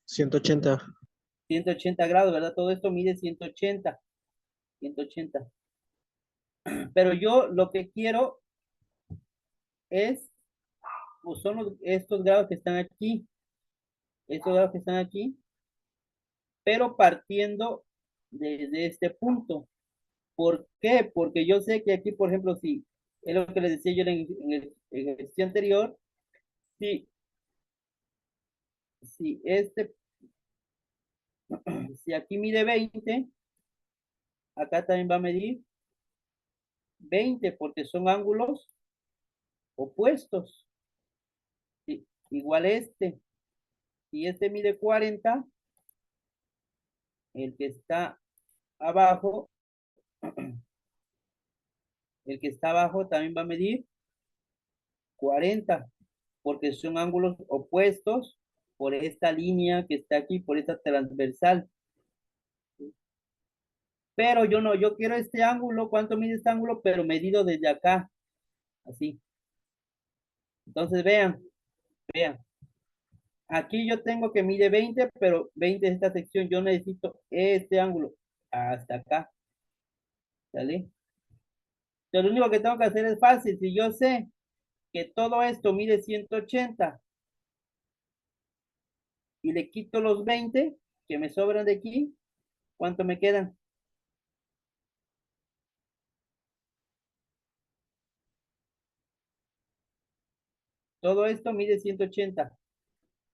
180. 180 grados, ¿verdad? Todo esto mide 180, 180. Pero yo lo que quiero es, pues son estos grados que están aquí, estos grados que están aquí, pero partiendo desde este punto. ¿Por qué? Porque yo sé que aquí, por ejemplo, si es lo que les decía yo en el ejercicio anterior, si, si si aquí mide 20, acá también va a medir 20 porque son ángulos opuestos. Sí, igual si este mide 40, el que está abajo, el que está abajo también va a medir 40 porque son ángulos opuestos por esta línea que está aquí, por esta transversal. Pero yo no, yo quiero este ángulo, ¿cuánto mide este ángulo? Pero medido desde acá, así. Entonces vean, Aquí yo tengo que mide 20, pero 20 es esta sección. Yo necesito este ángulo hasta acá. ¿Sale? Entonces, lo único que tengo que hacer es fácil. Si yo sé que todo esto mide 180 y le quito los 20 que me sobran de aquí, ¿cuánto me quedan? Todo esto mide 180,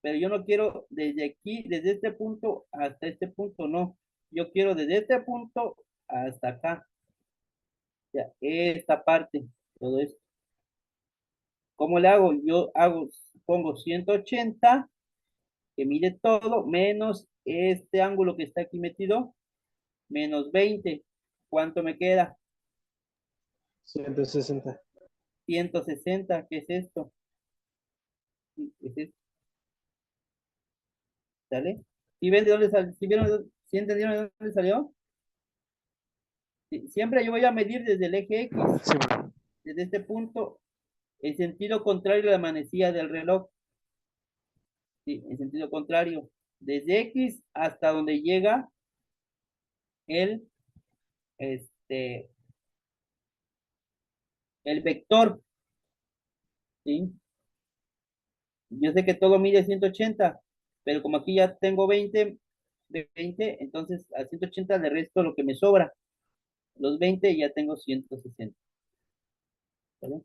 pero yo no quiero desde aquí, desde este punto hasta este punto, no. Yo quiero desde este punto hasta acá. O sea, esta parte, todo esto. ¿Cómo le hago? Yo pongo 180, que mide todo, menos este ángulo que está aquí metido, menos 20. ¿Cuánto me queda? 160. 160. ¿Qué es esto? Sí, ¿qué es esto? ¿Sale? ¿Sí ven de dónde salió? ¿Sí vieron ¿sí entendieron de dónde salió? Sí, siempre yo voy a medir desde el eje X, Sí, profe. desde este punto, en sentido contrario a la manecilla del reloj. Sí, en sentido contrario. Desde X hasta donde llega el, este, el vector. ¿Sí? Yo sé que todo mide 180, pero como aquí ya tengo 20 de 20, entonces a 180 le resto lo que me sobra. Los 20 y ya tengo 160. ¿Vale?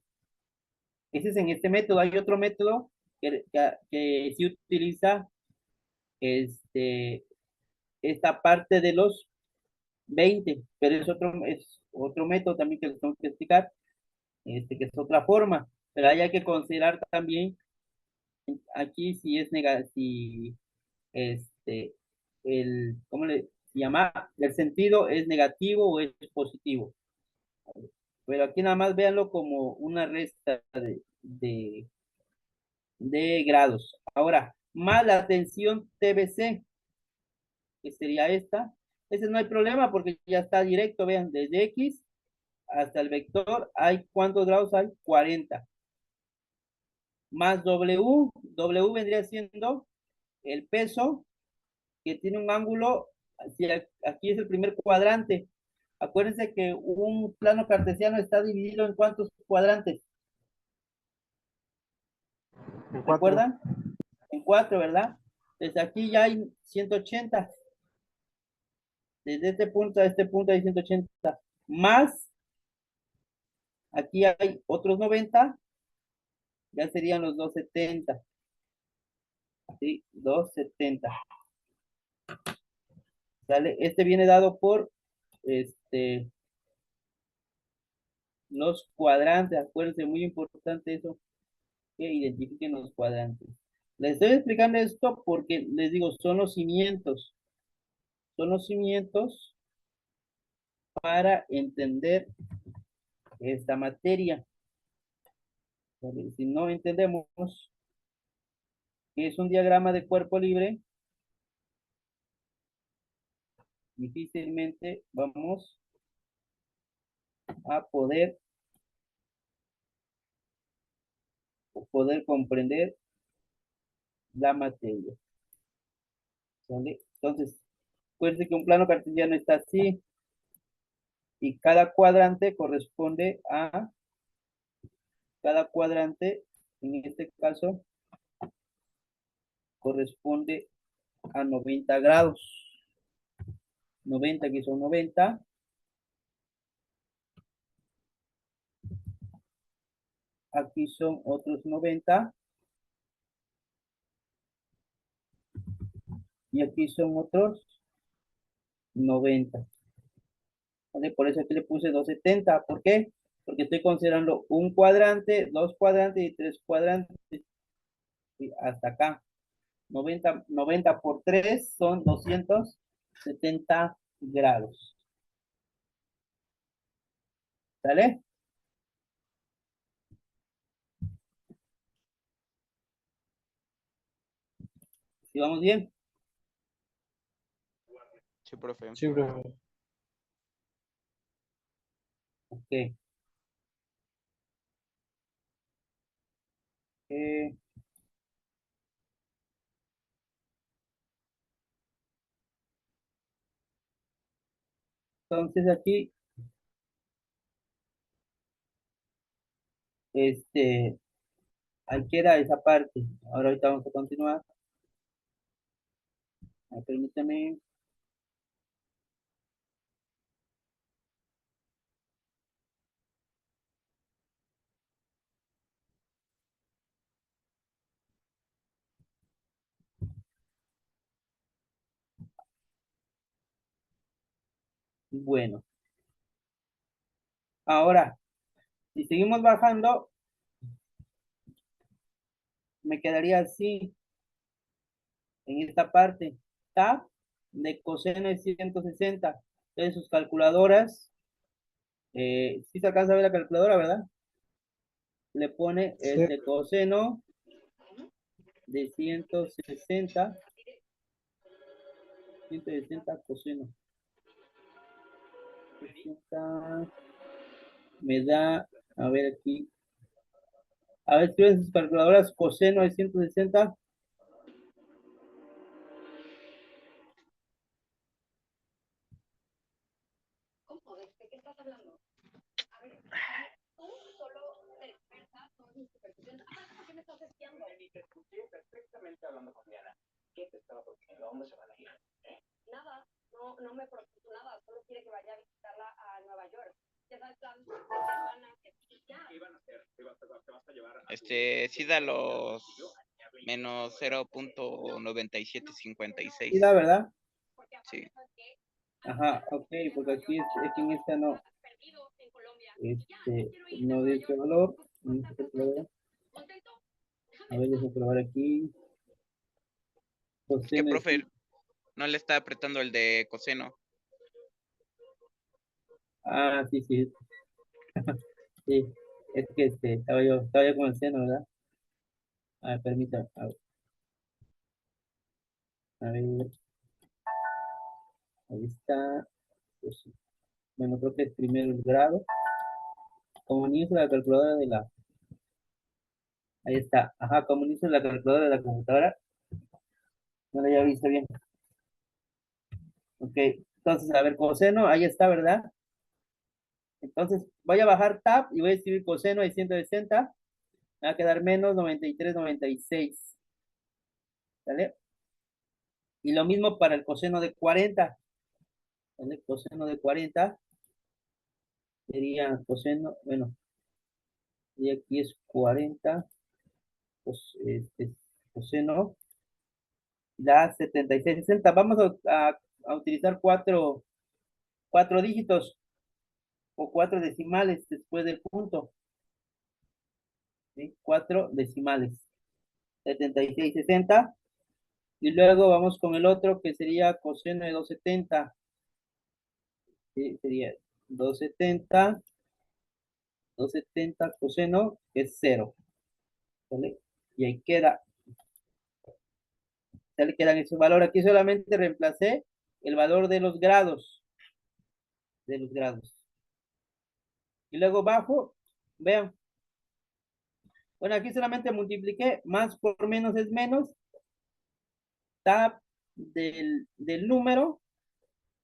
Ese es en este método. Hay otro método que sí utiliza este, esta parte de los 20, pero es otro método también que les tengo que explicar, que es otra forma. Pero ahí hay que considerar también aquí si es si este, ¿cómo se llama? El sentido es negativo o es positivo. Pero aquí nada más véanlo como una resta de grados. Ahora, más la tensión TBC, que sería esta. Ese no hay problema porque ya está directo, vean, desde X hasta el vector, hay ¿cuántos grados hay? 40. Más W vendría siendo el peso que tiene un ángulo, aquí es el primer cuadrante. Acuérdense que un plano cartesiano está dividido en ¿cuántos cuadrantes? En 4. ¿Recuerdan? En 4, ¿verdad? Desde aquí ya hay 180. Desde este punto a este punto hay 180. Más, aquí hay otros 90, ya serían los 270. ¿Sí? 270. ¿Sale? Este viene dado por este, los cuadrantes. Acuérdense, muy importante eso, que identifiquen los cuadrantes. Les estoy explicando esto porque les digo, son los cimientos para entender esta materia. ¿Vale? Si no entendemos qué es un diagrama de cuerpo libre, difícilmente vamos a poder comprender la materia. ¿Vale? Entonces, acuérdense que un plano cartesiano está así y cada cuadrante, en este caso, corresponde a 90 grados. 90 que son 90. Aquí son otros 90. Y aquí son otros 90. ¿Vale? Por eso aquí le puse 270. ¿Por qué? Porque estoy considerando un cuadrante, dos cuadrantes y tres cuadrantes. Y hasta acá. 90 por 3 son 270 grados. ¿Sale? ¿Sí vamos bien? Sí, profe. Sí, profe. Ok. Eh, Entonces aquí, ahí queda esa parte. Ahora ahorita vamos a continuar. Permítame. Bueno, ahora, si seguimos bajando, me quedaría así, en esta parte. Tab de coseno es 160. Entonces sus calculadoras, si se alcanza a ver la calculadora, ¿verdad? Le pone Sí. coseno de 160 coseno. 60 me da, a ver aquí, a ver si ven sus calculadoras, coseno de 160. Sí da los menos 0.9756. ¿Sí da, verdad? Sí. Ajá, ok, porque aquí en esta no, no de ese valor. En esta calculadora. A ver, déjame probar aquí. Es que, Coseno de profe, no le está apretando el de coseno. Ah, sí, sí. Sí. Es que estaba yo con el seno, ¿verdad? A ver, permítame. A ver, ahí está. Pues, bueno, creo que es primero el grado. Como inicio la calculadora de la. Ahí está. Ajá, como inicio la calculadora de la computadora. No la había visto bien. Ok. Entonces, a ver, coseno, ahí está, ¿verdad? Entonces, voy a bajar tab y voy a escribir coseno de 160. Me va a quedar menos 93,96. ¿Vale? Y lo mismo para el coseno de 40. ¿Vale? Coseno de 40 sería coseno, bueno, y aquí es 40, pues coseno, da 76,60. Vamos a utilizar cuatro dígitos o cuatro decimales después del punto. ¿Sí? Cuatro decimales. 76,60. Y luego vamos con el otro que sería coseno de 270. ¿Sí? Sería 270, 270 coseno, que es 0. ¿Vale? Y ahí queda. Ya le quedan esos valores. Aquí solamente reemplacé el valor de los grados. De los grados. Y luego bajo, vean. Bueno, aquí solamente multipliqué. Más por menos es menos. Tab del número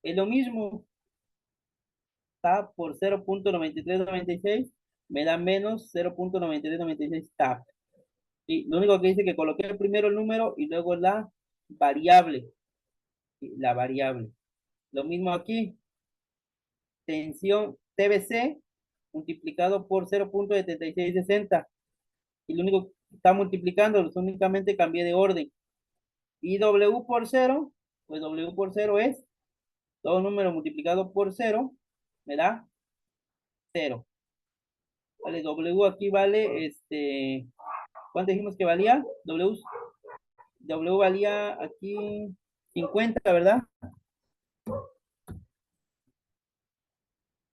es lo mismo. Tab por 0.9396 me da menos 0.9396 tab. Y lo único que dice que coloqué primero el número y luego la variable. La variable. Lo mismo aquí. Tensión TBC multiplicado por 0.7660. Y lo único que está multiplicando, únicamente cambié de orden. Y W por 0, pues W por 0 es todo número multiplicado por 0, me da 0. Vale, W aquí vale, ¿cuánto dijimos que valía? W valía aquí 50, ¿verdad?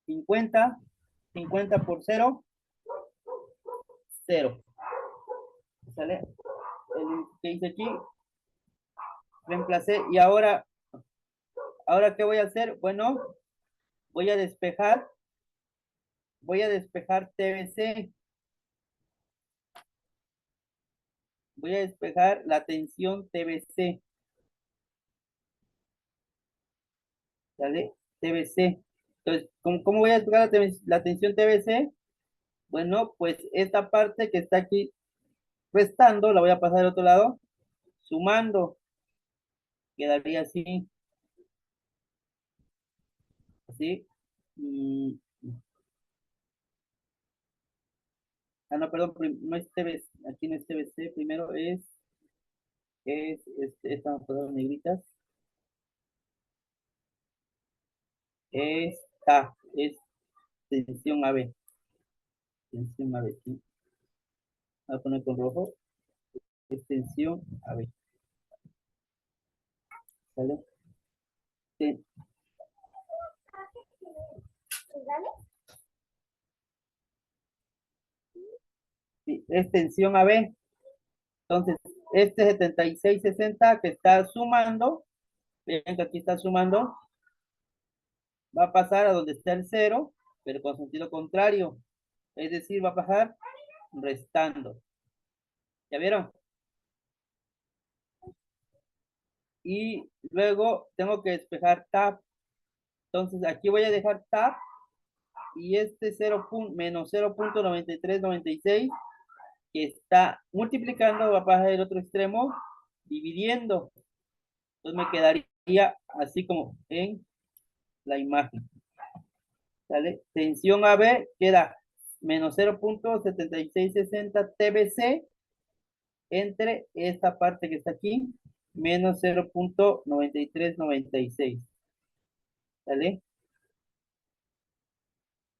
50 por 0, 0. ¿Sale? El que hice aquí, reemplacé. Y ahora ¿qué voy a hacer? Bueno, voy a despejar TBC. Voy a despejar la tensión TBC. ¿Sale? TBC. Entonces, ¿cómo voy a explicar la tensión TBC? Bueno, pues esta parte que está aquí restando, la voy a pasar al otro lado, sumando, quedaría así, así. Mm, no, perdón, no es TBC, aquí no es TBC, primero estas palabras negritas, es tensión AB, tensión AB, ¿sí? Voy a poner con rojo, es tensión AB, ¿vale? Sí, sí, es tensión AB, entonces, este 7660 que está sumando, vean que aquí está sumando, va a pasar a donde está el cero, pero con sentido contrario. Es decir, va a pasar restando. ¿Ya vieron? Y luego tengo que despejar tab. Entonces aquí voy a dejar tab y este 0 menos 0.9396 que está multiplicando va a pasar el otro extremo dividiendo. Entonces me quedaría así como en la imagen. ¿Sale? Tensión AB queda menos 0.7660 TBC entre esta parte que está aquí, menos 0.9396. ¿Sale?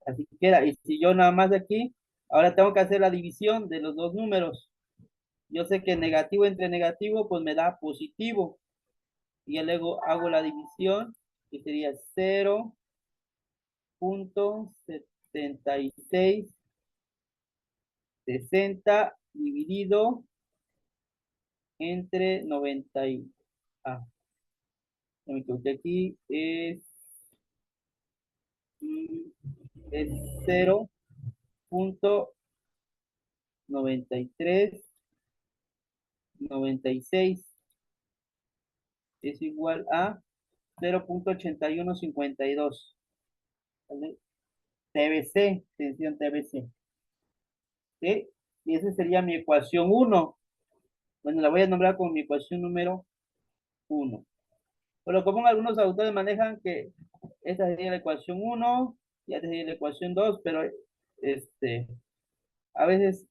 Así que queda. Y si yo nada más de aquí, ahora tengo que hacer la división de los dos números. Yo sé que negativo entre negativo, pues me da positivo. Y ya luego hago la división, que sería 0.7660 dividido entre 90 y... Ah, me equivoqué aquí. Es 0.9396 es igual a 0.8152. ¿Vale? TBC, tensión TBC. ¿Sí? Y esa sería mi ecuación 1. Bueno, la voy a nombrar como mi ecuación número 1. Pero como algunos autores manejan que esta sería la ecuación 1, y esta sería la ecuación 2, pero a veces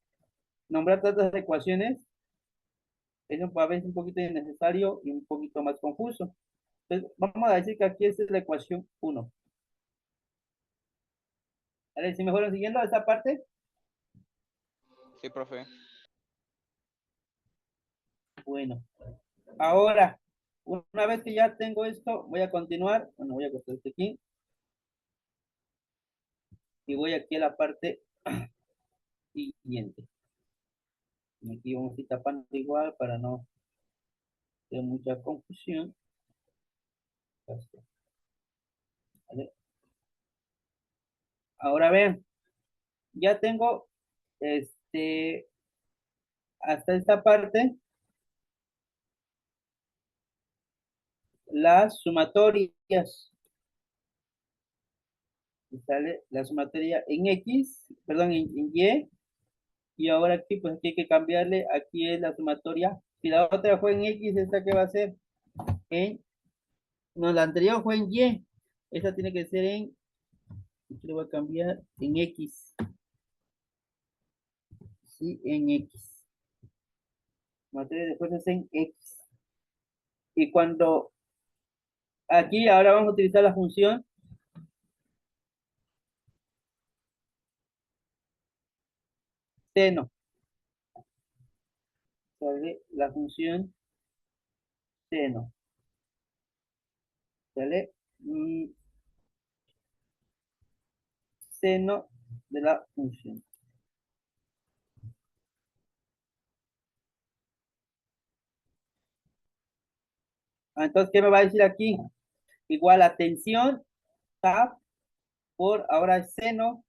nombrar tantas ecuaciones es a veces un poquito innecesario y un poquito más confuso. Entonces, vamos a decir que aquí esta es la ecuación 1. A ver si me fueron siguiendo esta parte. Sí, profe. Bueno, ahora, una vez que ya tengo esto, voy a continuar. Bueno, voy a cortar esto aquí. Y voy aquí a la parte siguiente. Aquí vamos a ir tapando igual para no tener mucha confusión. ¿Vale? Ahora vean, ya tengo hasta esta parte las sumatorias. Sale la sumatoria en X, perdón, en Y. Y ahora aquí, pues aquí hay que cambiarle. Aquí es la sumatoria. Si la otra fue en X, ¿esta qué va a ser? No, la anterior fue en Y. Esta tiene que ser aquí le voy a cambiar en X. Sí, en X. Materia de fuerzas en X. Y cuando aquí ahora vamos a utilizar la función seno. ¿Sale? La función seno. ¿Sale? Seno de la función. Entonces, ¿qué me va a decir aquí? Igual a tensión, TAP, por ahora es seno,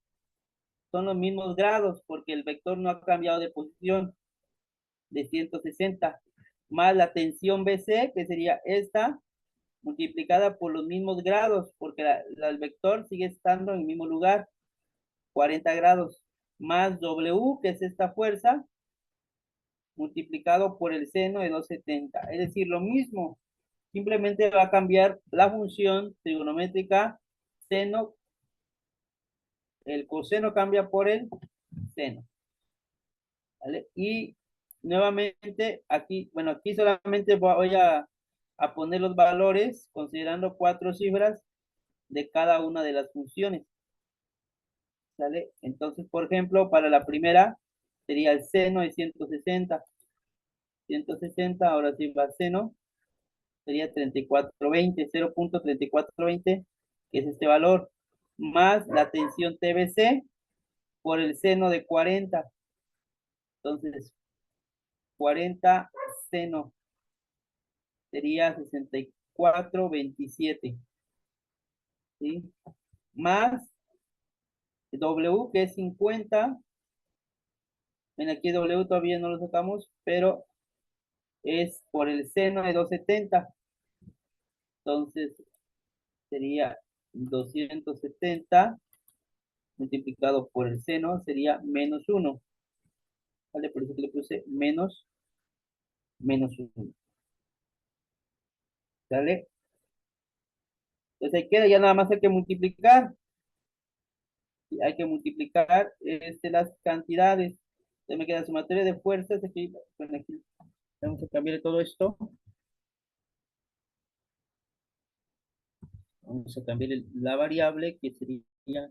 son los mismos grados, porque el vector no ha cambiado de posición de 160, más la tensión BC, que sería esta, multiplicada por los mismos grados, porque el vector sigue estando en el mismo lugar, 40 grados, más W, que es esta fuerza, multiplicado por el seno de 270. Es decir, lo mismo, simplemente va a cambiar la función trigonométrica seno, el coseno cambia por el seno, ¿vale? Y nuevamente aquí, bueno, aquí solamente voy a poner los valores considerando 4 cifras de cada una de las funciones, ¿sale? Entonces, por ejemplo, para la primera sería el seno de 160. 160, ahora sí va seno, sería 3420, 0.3420, que es este valor, más la tensión TBC por el seno de 40. Entonces, 40 seno sería 6427, ¿sí? Más W, que es 50. Ven, aquí W todavía no lo sacamos, pero es por el seno de 270. Entonces, sería 270 multiplicado por el seno, sería menos 1. ¿Vale? Por eso que le puse menos 1. ¿Sale? Entonces ahí queda, ya nada más hay que multiplicar. Hay que multiplicar las cantidades. Entonces me queda sumatoria de fuerzas. Aquí, bueno, aquí vamos a cambiar todo esto. Vamos a cambiar la variable que sería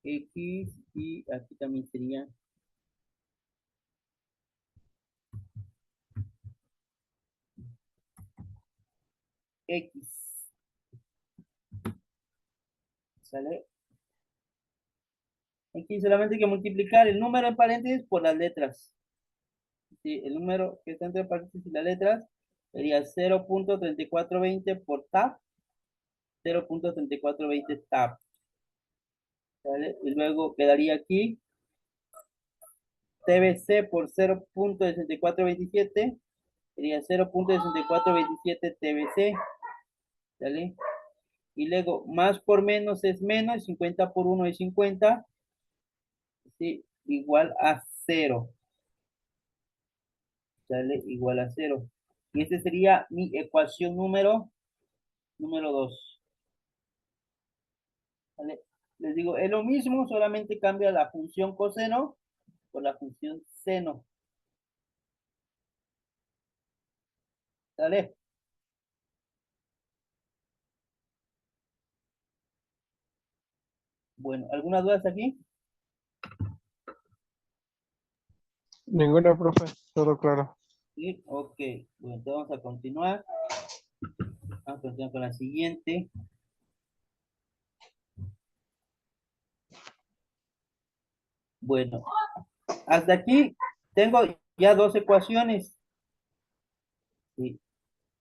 X y aquí también sería X. ¿Sale? Aquí solamente hay que multiplicar el número en paréntesis por las letras. Sí, el número que está entre paréntesis y las letras sería 0.3420 por tab, 0.3420 tab. ¿Vale? Y luego quedaría aquí TBC por 0.6427, sería 0.6427 TBC. ¿Vale? Y luego más por menos es menos, 50 por 1 es 50, ¿sí? Igual a 0. ¿Sale? Igual a 0. Y esta sería mi ecuación número 2. ¿Vale? Les digo, es lo mismo, solamente cambia la función coseno por la función seno. ¿Sale? Bueno, ¿algunas dudas aquí? Ninguna, profe, todo claro. Sí, ok. Bueno, entonces vamos a continuar. Vamos a continuar con la siguiente. Bueno, hasta aquí tengo ya 2 ecuaciones. Sí.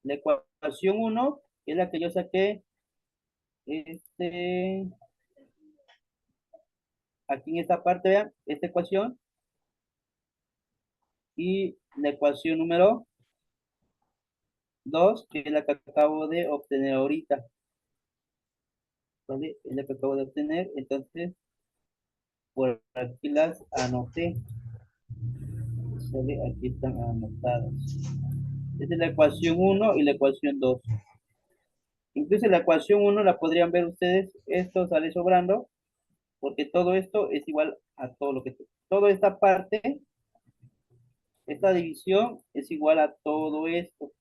La ecuación 1 es la que yo saqué aquí en esta parte, vean, esta ecuación. Y la ecuación número 2, que es la que acabo de obtener ahorita. ¿Vale? Es la que acabo de obtener. Entonces, por aquí las anoté. ¿Sale? Aquí están anotadas. Esta es la ecuación 1 y la ecuación 2. Incluso la ecuación 1 la podrían ver ustedes. Esto sale sobrando, porque todo esto es igual a todo lo que... Toda esta parte, esta división es igual a todo esto.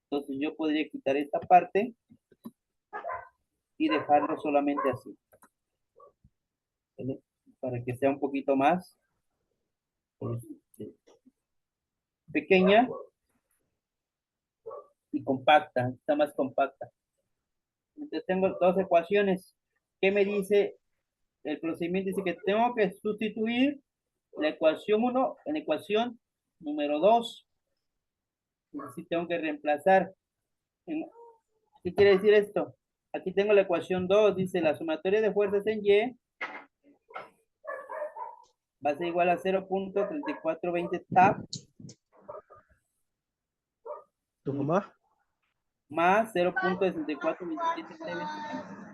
Entonces yo podría quitar esta parte y dejarlo solamente así. ¿Vale? Para que sea un poquito más pequeña y compacta, está más compacta. Entonces tengo 2 ecuaciones. ¿Qué me dice el procedimiento? Dice que tengo que sustituir la ecuación 1 en la ecuación número 2. Es decir, tengo que reemplazar. ¿Qué quiere decir esto? Aquí tengo la ecuación 2, dice la sumatoria de fuerzas en Y va a ser igual a 0.3420 TAP. ¿Tu mamá? más 0.6427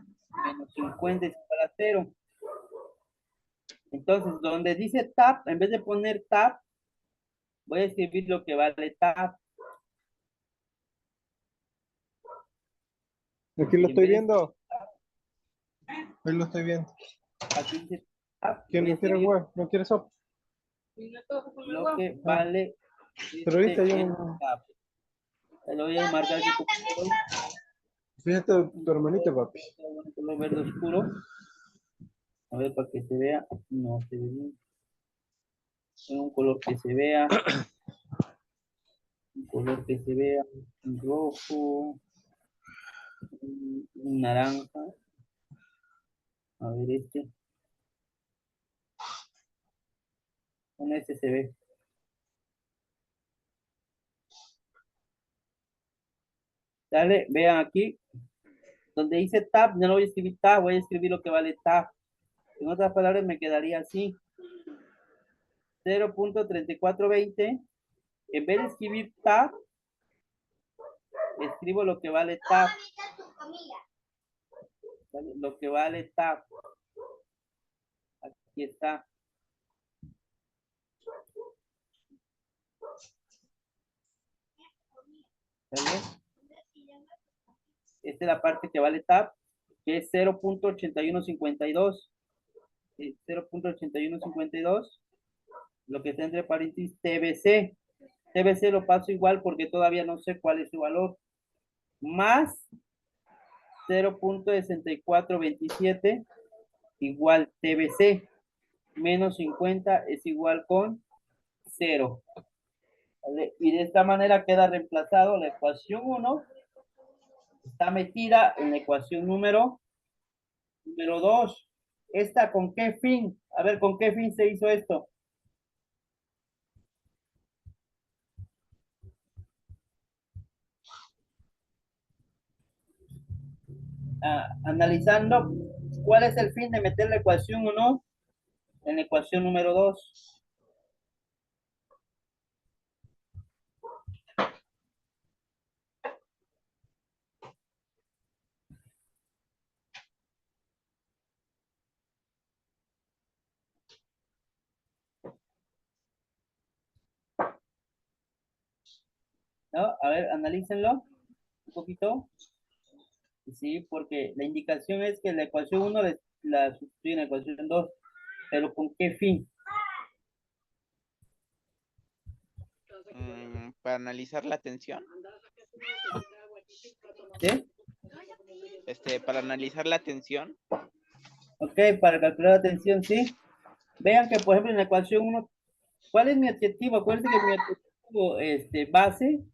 menos 50 es igual a 0. Entonces, donde dice tab, en vez de poner tab, voy a escribir lo que vale tab. Aquí lo En estoy vez de viendo. Ahí lo estoy viendo. aquí dice tab, ¿Quién voy a no quiere escribir jugar? ¿No quiere sopa? lo que vale Pero ahorita yo en no. tab. Lo voy a marcar aquí con color, Fíjate tu hermanito, papi. color verde oscuro. A ver, para que se vea. No se ve bien. Un color que se vea. Un color que se vea. Un rojo. Un naranja. A ver este. Con este se ve. Dale, vean aquí. Donde dice tab, no lo voy a escribir tab, voy a escribir lo que vale tab. En otras palabras, me quedaría así. 0.3420. En vez de escribir tab, escribo lo que vale tab. ¿Vale? Lo que vale tab. Aquí está. ¿Vale? Esta es la parte que vale tab, que es 0.8152. 0.8152. Lo que está entre paréntesis TBC. TBC lo paso igual porque todavía no sé cuál es su valor. Más 0.6427 igual TBC. Menos 50 es igual con 0. ¿Vale? Y de esta manera queda reemplazado la ecuación 1. Está metida en la ecuación número 2. ¿Esta con qué fin? A ver, ¿con qué fin se hizo esto? Analizando cuál es el fin de meter la ecuación 1 en la ecuación número 2. ¿No? A ver, analícenlo un poquito. Sí, porque la indicación es que la ecuación 1 la sustituye en la ecuación 2. Pero ¿con qué fin? Para analizar la tensión. ¿Sí? Para analizar la tensión. Ok, para calcular la tensión, sí. Vean que, por ejemplo, en la ecuación 1, ¿cuál es mi objetivo? Acuérdense que mi objetivo base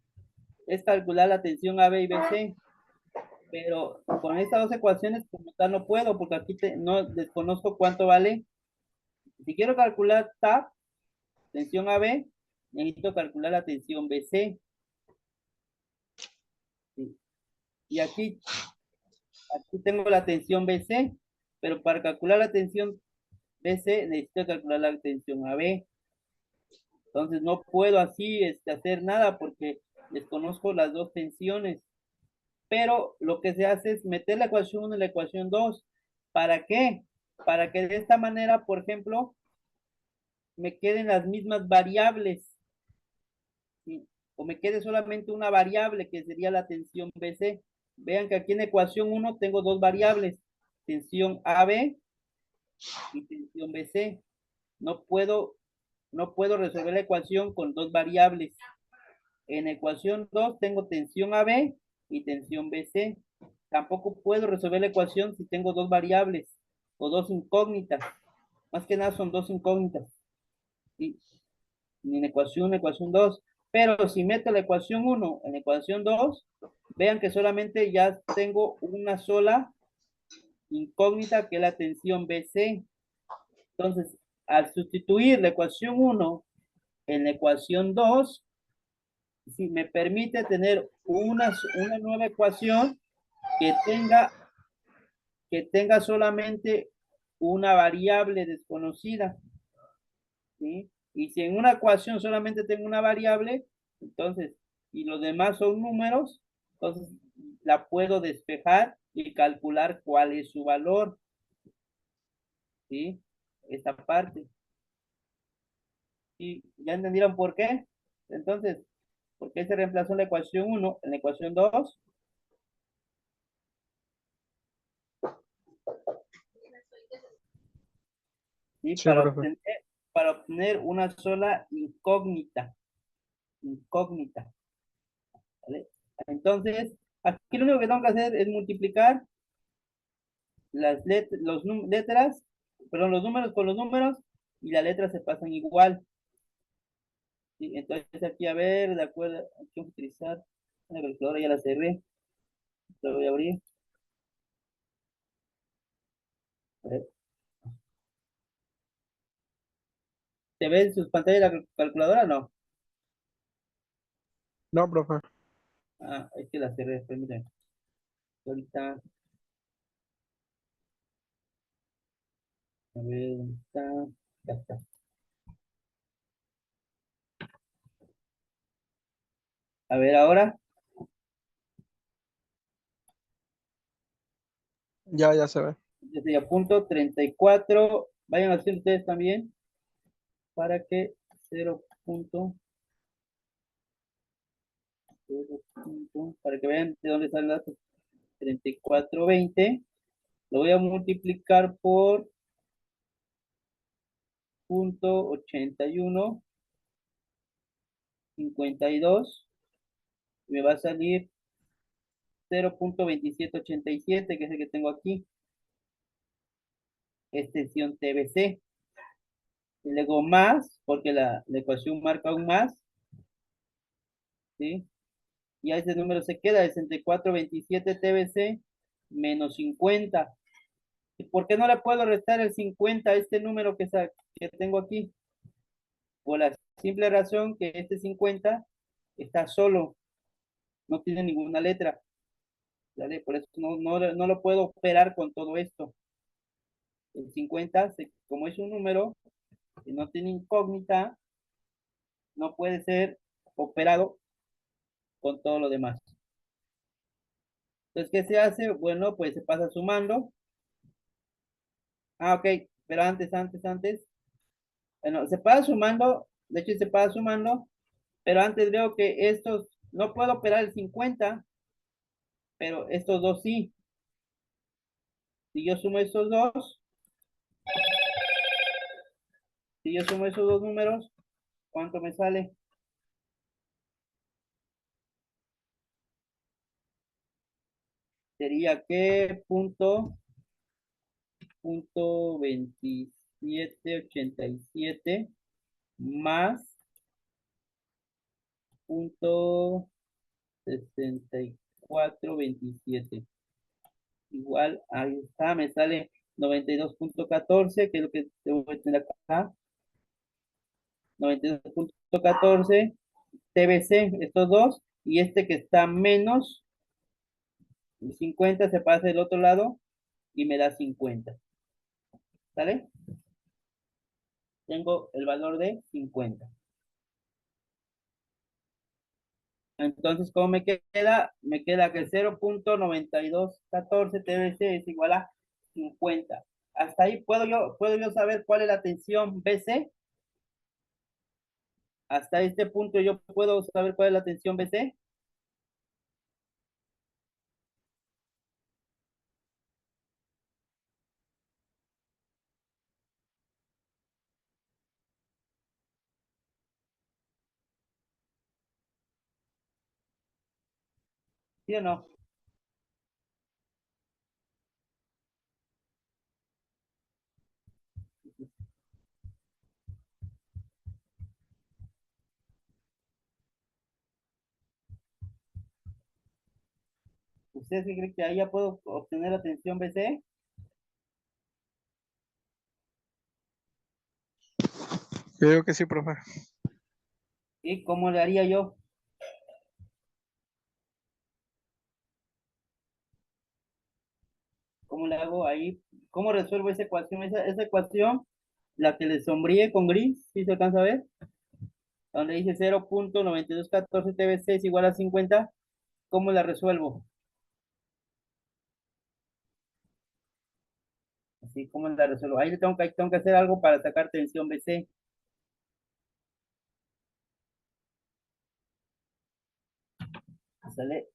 es calcular la tensión AB y BC. Pero con estas dos ecuaciones, como tal, no puedo, porque aquí no desconozco cuánto vale. Si quiero calcular TAP, tensión AB, necesito calcular la tensión BC. Sí. Y aquí tengo la tensión BC, pero para calcular la tensión BC necesito calcular la tensión AB. Entonces no puedo así hacer nada porque desconozco las dos tensiones. Pero lo que se hace es meter la ecuación 1 en la ecuación 2. ¿Para qué? Para que de esta manera, por ejemplo, me queden las mismas variables. ¿Sí? O me quede solamente una variable que sería la tensión BC. Vean que aquí en la ecuación 1 tengo dos variables, tensión AB y tensión BC. No puedo resolver la ecuación con dos variables. En ecuación 2 tengo tensión AB y tensión BC. Tampoco puedo resolver la ecuación si tengo dos variables o dos incógnitas. Más que nada son dos incógnitas. ¿Sí? En ecuación 2. Pero si meto la ecuación 1 en ecuación 2, vean que solamente ya tengo una sola incógnita que es la tensión BC. Entonces, al sustituir la ecuación 1 en la ecuación 2, sí, me permite tener una nueva ecuación que tenga solamente una variable desconocida. ¿Sí? Y si en una ecuación solamente tengo una variable, entonces, y los demás son números, entonces la puedo despejar y calcular cuál es su valor. ¿Sí? Esta parte. ¿Y ya entendieron por qué? Entonces, ¿por qué se reemplazó la ecuación 1 en la ecuación 2? ¿Sí? Sí, profe. Para obtener una sola incógnita. Incógnita. ¿Vale? Entonces, aquí lo único que tengo que hacer es multiplicar las letras, perdón, los números con los números y las letras se pasan igual. ¿Sí? Entonces aquí a ver, de acuerdo, aquí vamos a utilizar la calculadora, ya la cerré, la voy a abrir. A ver. ¿Se ve en sus pantallas la calculadora o no? No, profe. Ah, es que la cerré, permítanme. Ahorita, a ver, ¿dónde está? Ya está. A ver, ahora, Ya se ve. yo estoy a punto 34. Vayan haciendo ustedes también para que 0 para que vean de dónde salen las 3420. Lo voy a multiplicar por punto 8152. Me va a salir 0.2787, que es el que tengo aquí. Extensión TBC. Y luego más, porque la ecuación marca un más. ¿Sí? Y a ese número se queda 6427 TBC menos 50. ¿Y por qué no le puedo restar el 50 a este número que tengo aquí? Por la simple razón que este 50 está solo, no tiene ninguna letra. ¿Vale? Por eso no lo puedo operar con todo esto. El 50, como es un número que no tiene incógnita, no puede ser operado con todo lo demás. Entonces, ¿qué se hace? Bueno, pues se pasa sumando. Ah, ok, pero antes. Bueno, se pasa sumando, de hecho se pasa sumando, pero antes veo que estos, no puedo operar el 50, pero estos dos sí. Si yo sumo estos dos, si yo sumo esos dos números, ¿cuánto me sale? Sería que punto 2787 más punto 6427. Igual, ahí está, me sale 92.14, que es lo que debo tener acá. 92.14 TBC, estos dos, y este que está menos 50 se pasa del otro lado y me da 50. ¿Sale? Tengo el valor de 50. Entonces, ¿cómo me queda? Me queda que 0.9214 TBC es igual a 50. Hasta ahí puedo yo saber cuál es la tensión BC. Hasta este punto yo puedo saber cuál es la tensión BC. ¿Sí o no? ¿Ustedes qué creen que ahí ya puedo obtener la tensión BC? Yo digo que sí, profe. ¿Y cómo le haría yo? ¿Cómo le hago ahí? ¿Cómo resuelvo esa ecuación? Esa ecuación, la que le sombríe con gris, ¿sí se alcanza a ver? Donde dice 0.9214 TBC es igual a 50. ¿Cómo la resuelvo? ¿Sí? ¿Cómo la resuelvo? Ahí tengo que hacer algo para sacar tensión BC. ¿Sale?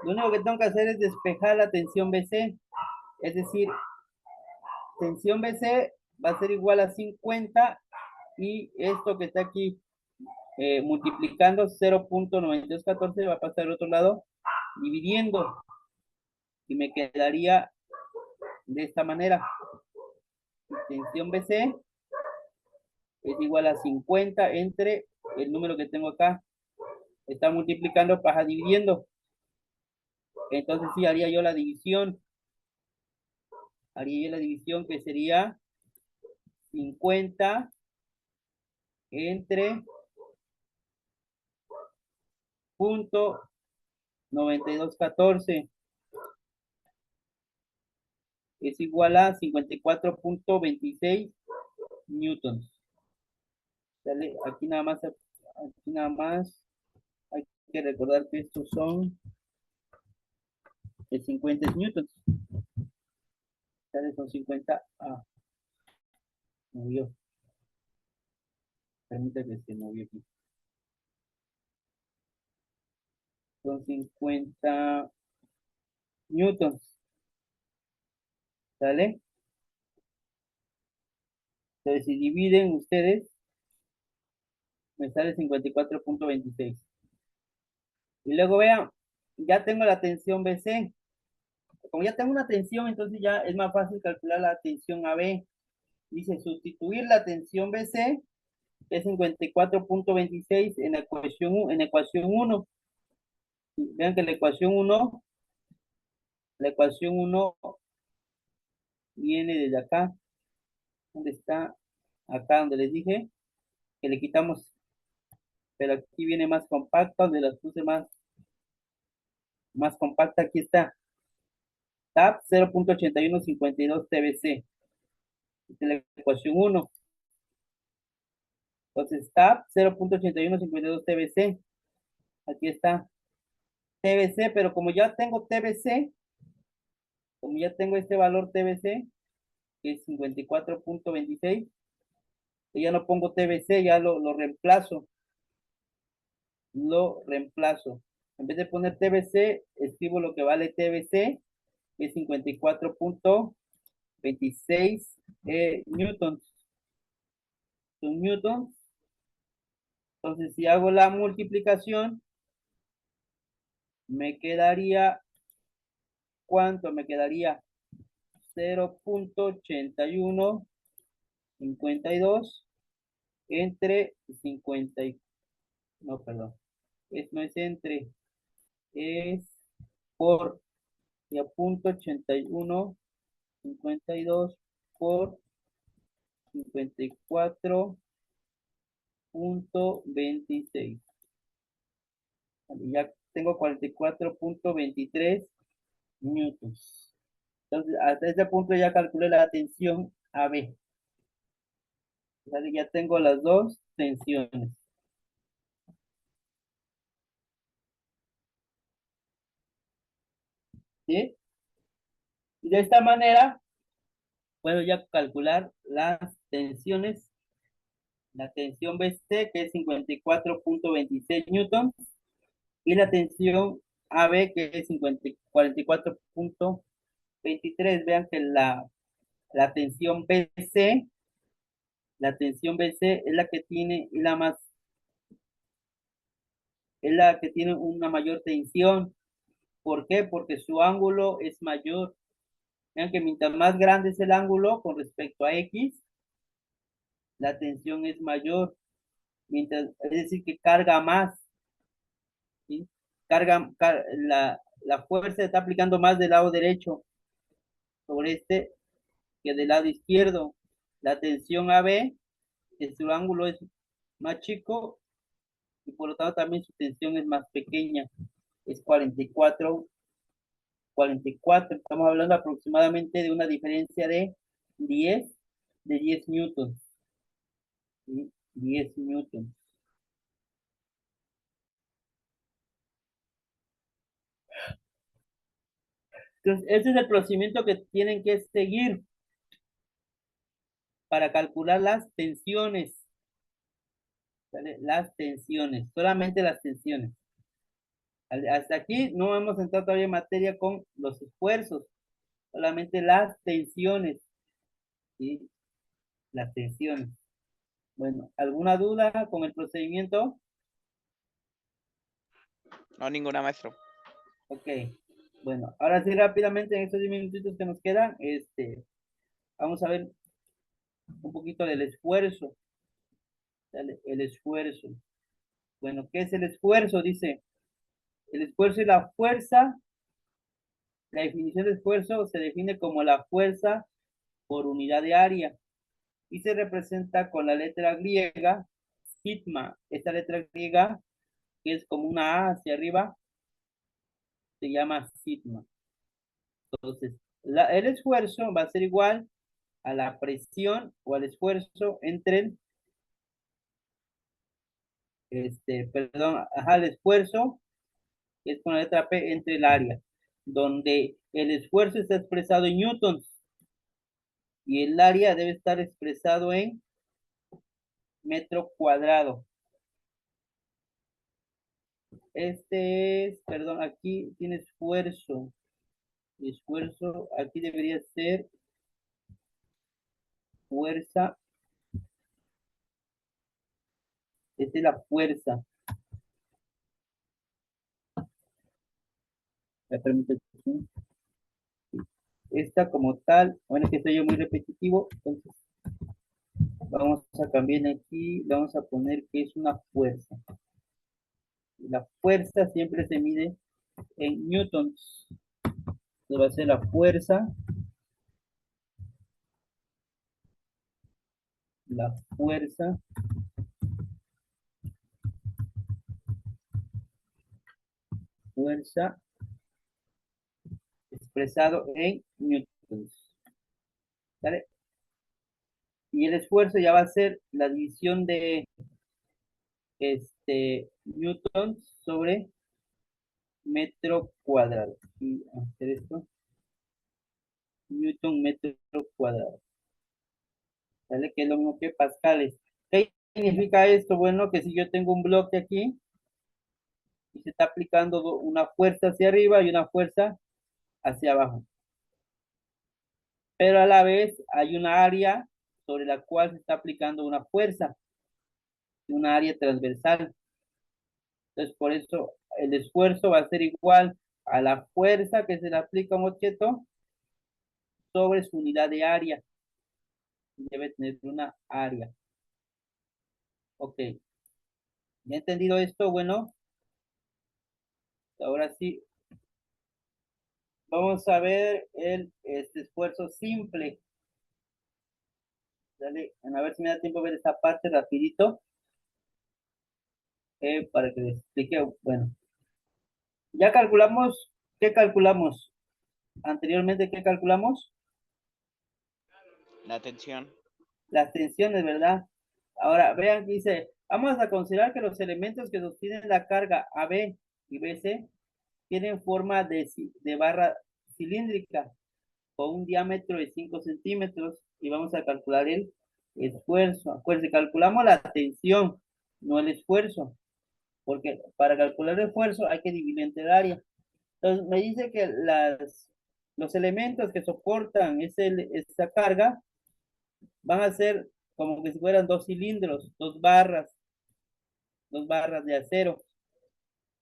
Lo único que tengo que hacer es despejar la tensión BC. Es decir, tensión BC va a ser igual a 50 y esto que está aquí multiplicando 0.9214 va a pasar al otro lado dividiendo y me quedaría de esta manera. Tensión BC es igual a 50 entre el número que tengo acá. Está multiplicando, pasa dividiendo. Entonces sí, haría yo la división. Haría yo la división que sería 50 entre punto 9214 es igual a 54.26 newtons. ¿Sale? Aquí nada más hay que recordar que estos son el 50 newtons. ¿Sale? Son 50. Movió. Permítame que se movió aquí. Son 50 newtons. ¿Sale? Entonces, si dividen ustedes, me sale 54.26. Y luego vean, ya tengo la tensión BC. Como ya tengo una tensión, entonces ya es más fácil calcular la tensión AB. Dice sustituir la tensión BC, que es 54.26 en la ecuación 1. Vean que la ecuación 1 viene desde acá. ¿Dónde está? Acá donde les dije que le quitamos, pero aquí viene más compacta, donde las puse más compacta, aquí está. TAP 0.8152 TBC. Esta es la ecuación 1. Entonces, TAP 0.8152 TBC. Aquí está. TBC, pero como ya tengo TBC, como ya tengo este valor TBC, que es 54.26, ya no pongo TBC, ya lo reemplazo. Lo reemplazo. En vez de poner TBC, escribo lo que vale TBC, que es 54.26 newtons. Son newtons. Entonces, si hago la multiplicación, me quedaría, ¿cuánto me quedaría? 0.8152 entre 50, no, perdón, no es entre, es por, ya punto 8152 por 54.26. Ya tengo 44.23 newtons. Entonces, hasta este punto ya calculé la tensión AB. Ya tengo las dos tensiones. ¿Sí? Y de esta manera puedo ya calcular las tensiones. La tensión BC, que es 54.26 newtons, y la tensión AB, que es 44.23. Vean que la tensión BC, es la que tiene una mayor tensión. ¿Por qué? Porque su ángulo es mayor. Vean que mientras más grande es el ángulo con respecto a X, la tensión es mayor. Es decir, que carga más. ¿Sí? La fuerza está aplicando más del lado derecho sobre este que del lado izquierdo. La tensión AB su ángulo es más chico y por lo tanto también su tensión es más pequeña. Es 44. Estamos hablando aproximadamente de una diferencia de 10 newtons. ¿Sí? 10 newtons. Entonces, ese es el procedimiento que tienen que seguir para calcular las tensiones. ¿Sale? Las tensiones, solamente las tensiones. Hasta aquí no hemos entrado todavía en materia con los esfuerzos, solamente las tensiones. ¿Sí? Las tensiones. Bueno, ¿alguna duda con el procedimiento? No, ninguna, maestro. Ok. Bueno, ahora sí rápidamente en estos 10 minutitos que nos quedan, vamos a ver un poquito del esfuerzo. ¿Sale? El esfuerzo. Bueno, ¿qué es el esfuerzo? Dice, el esfuerzo y la fuerza. La definición de esfuerzo se define como la fuerza por unidad de área y se representa con la letra griega sigma. Esta letra griega, que es como una A hacia arriba, se llama sigma. Entonces, el esfuerzo va a ser igual a la presión o al esfuerzo entre el esfuerzo, que es con la letra P, entre el área, donde el esfuerzo está expresado en newtons y el área debe estar expresado en metro cuadrado. Perdón, aquí tiene esfuerzo. Esfuerzo, aquí debería ser fuerza. Esta es la fuerza. Me permite. Esta como tal, bueno, que estoy yo muy repetitivo, entonces vamos a cambiar aquí, vamos a poner que es una fuerza. La fuerza siempre se mide en newtons. Entonces va a ser la fuerza. La fuerza. Fuerza expresado en newtons. ¿Vale? Y el esfuerzo ya va a ser la división de newtons sobre metro cuadrado. Y hacer esto. Newton metro cuadrado. ¿Vale? Que es lo mismo que pascales. ¿Qué significa esto? Bueno, que si yo tengo un bloque aquí y se está aplicando una fuerza hacia arriba y una fuerza hacia abajo. Pero a la vez hay una área sobre la cual se está aplicando una fuerza, una área transversal. Entonces, por eso el esfuerzo va a ser igual a la fuerza que se le aplica a un objeto sobre su unidad de área. Debe tener una área. Ok. ¿Ya entendido esto? Bueno, ahora sí, vamos a ver este esfuerzo simple. Dale, a ver si me da tiempo de ver esta parte rapidito. Para que les explique. Bueno, ya calculamos. ¿Qué calculamos? Anteriormente, ¿qué calculamos? La tensión. Las tensiones, ¿verdad? Ahora, vean, dice, vamos a considerar que los elementos que sostienen la carga AB y BC tienen forma de barra cilíndrica con un diámetro de 5 centímetros y vamos a calcular el esfuerzo. Acuérdense, calculamos la tensión, no el esfuerzo, porque para calcular el esfuerzo hay que dividir entre el área. Entonces, me dice que los elementos que soportan esa carga van a ser como que si fueran dos cilindros, dos barras de acero.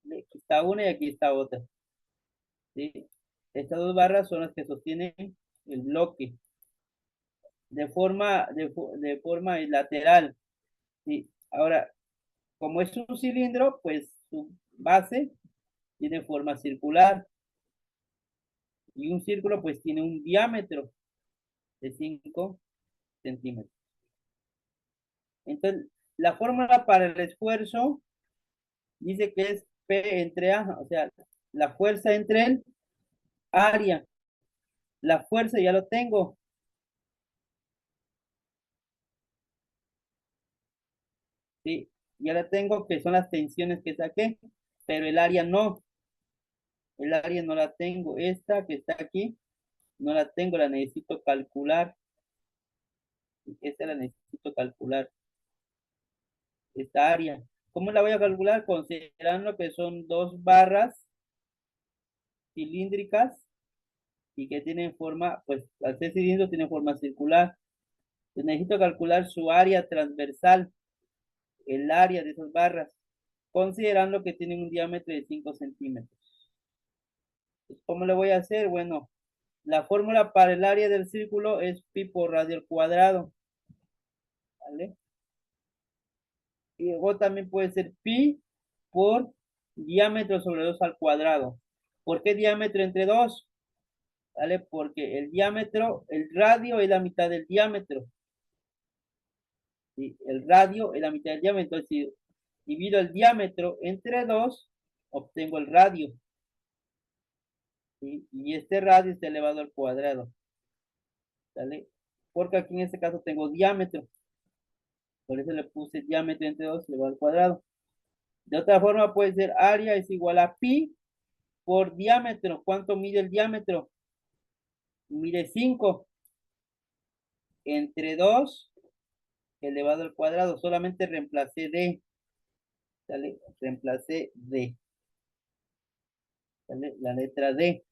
Aquí está una y aquí está otra. ¿Sí? Estas dos barras son las que sostienen el bloque de forma lateral. ¿Sí? Ahora, como es un cilindro, pues su base tiene forma circular y un círculo pues tiene un diámetro de 5 centímetros. Entonces, la fórmula para el esfuerzo dice que es P entre A, o sea, la fuerza entre el área. La fuerza ya lo tengo. Sí, ya la tengo, que son las tensiones que saqué, pero el área no. El área no la tengo. Esta que está aquí, no la tengo, la necesito calcular. Esta la necesito calcular. Esta área. ¿Cómo la voy a calcular? Considerando que son dos barras cilíndricas y que tienen forma, pues al ser cilindro tienen forma circular. Entonces, necesito calcular su área transversal, el área de esas barras, considerando que tienen un diámetro de 5 centímetros. Entonces, ¿cómo le voy a hacer? Bueno, la fórmula para el área del círculo es pi por radio al cuadrado. ¿Vale? Y luego también puede ser pi por diámetro sobre 2 al cuadrado. ¿Por qué diámetro entre 2? ¿Vale? Porque el diámetro, el radio es la mitad del diámetro. ¿Sí? El radio es la mitad del diámetro. Entonces, si divido el diámetro entre 2, obtengo el radio. ¿Sí? Y este radio está elevado al cuadrado. ¿Vale? Porque aquí en este caso tengo diámetro. Por eso le puse diámetro entre 2 elevado al cuadrado. De otra forma puede ser área es igual a pi por diámetro. ¿Cuánto mide el diámetro? Mide 5 entre 2 elevado al cuadrado. Solamente reemplacé D. ¿Sale? Reemplacé D. ¿Sale? La letra D.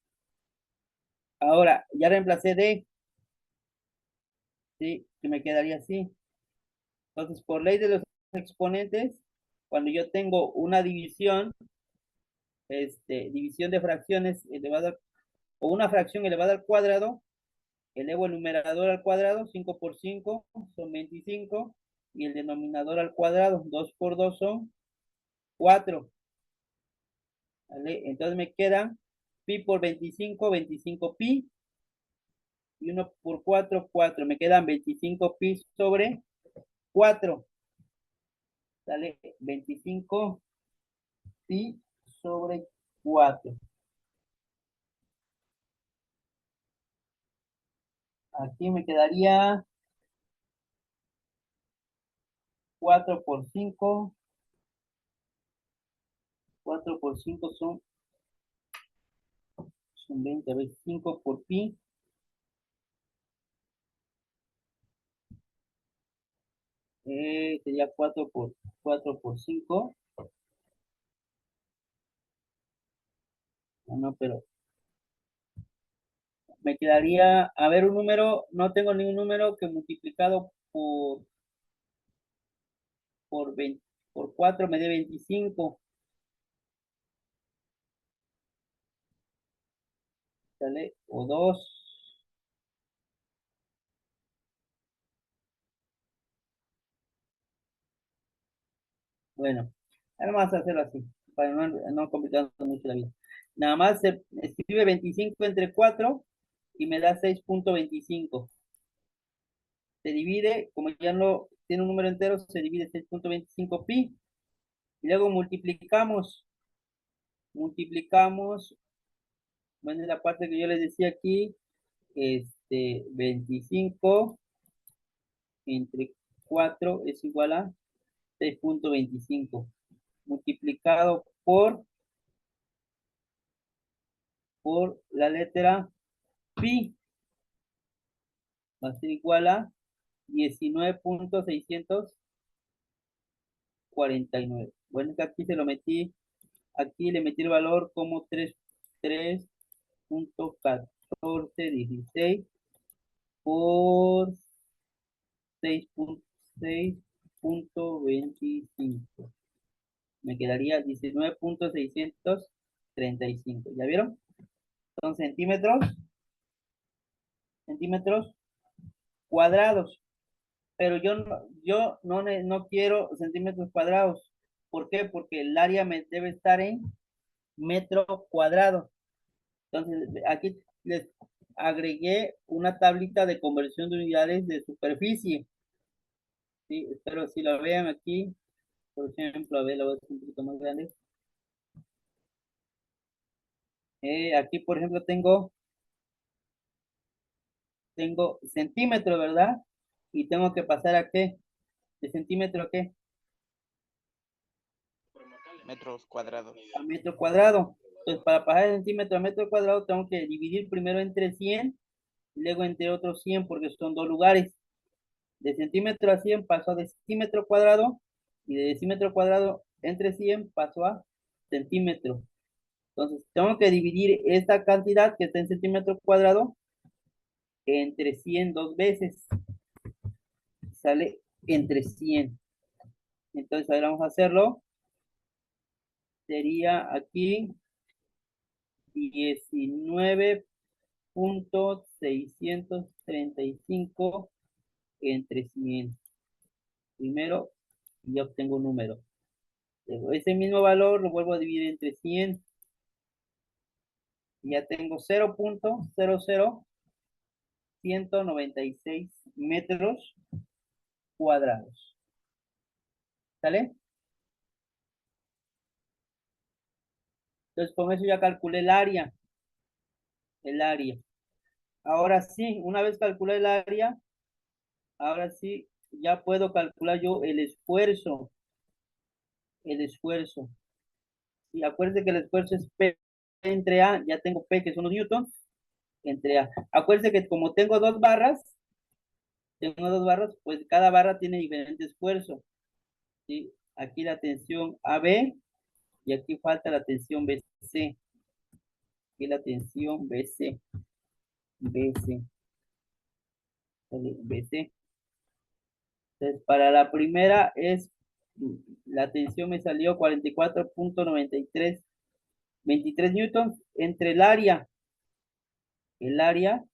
Ahora, ya reemplacé D. ¿Sí? Que me quedaría así. Entonces, por ley de los exponentes, cuando yo tengo una división, división de fracciones elevada, o una fracción elevada al cuadrado, elevo el numerador al cuadrado, 5 por 5 son 25, y el denominador al cuadrado, 2 por 2 son 4. ¿Vale? Entonces me quedan pi por 25, 25 pi, y 1 por 4, 4. Me quedan 25 pi sobre 4. ¿Sale? 25 pi sobre 4. Aquí me quedaría 4 por 5. 4 por 5 son 20, a ver, 5 por pi. Sería 4 por 5. No, pero me quedaría, a ver, un número, no tengo ningún número que multiplicado por 20, por 4 me dé 25. ¿Sale? O 2. Bueno, nada más hacerlo así, para no complicar mucho la vida. Nada más se escribe 25 entre 4 y me da 6.25. Se divide, como ya no tiene un número entero, se divide 6.25 pi. Y luego multiplicamos, bueno, es la parte que yo les decía aquí, 25 entre 4 es igual a 6.25 multiplicado por la letra pi va a ser igual a 19.649. Bueno, es que aquí se lo metí, aquí le metí el valor como 3.1416 por 6.6.25. Me quedaría 19.635. ¿Ya vieron? Son centímetros cuadrados. Pero yo no quiero centímetros cuadrados. ¿Por qué? Porque el área me debe estar en metro cuadrado. Entonces, aquí les agregué una tablita de conversión de unidades de superficie. Sí, espero si lo vean aquí. Por ejemplo, a ver, lo voy a hacer un poquito más grande. Aquí, por ejemplo, tengo centímetro, ¿verdad? Y tengo que pasar a qué? ¿De centímetro a qué? Metros cuadrados. A metro cuadrado. Entonces, para pasar de centímetro a metro cuadrado, tengo que dividir primero entre 100 y luego entre otros 100 porque son dos lugares. De centímetro a 100 pasó a decímetro cuadrado y de decímetro cuadrado entre 100 pasó a centímetro. Entonces, tengo que dividir esta cantidad que está en centímetro cuadrado entre 100 dos veces. Sale entre 100. Entonces, ahora vamos a hacerlo. Sería aquí 19.635 entre 100. Primero, ya obtengo un número. Luego, ese mismo valor lo vuelvo a dividir entre 100. Y ya tengo 0.00196 metros cuadrados. ¿Sale? Entonces, con eso ya calculé el área. El área. Ahora sí, una vez calculé el área, ahora sí, ya puedo calcular yo el esfuerzo. El esfuerzo. Y acuérdense que el esfuerzo es P entre A, ya tengo P, que son los newtons, entre A. Acuérdense que como tengo dos barras, pues cada barra tiene diferente esfuerzo. ¿Sí? Aquí la tensión AB y aquí falta la tensión BC. Aquí la tensión BC. BC. BC. Entonces, para la primera la tensión me salió 44.93 newtons entre el área. El área,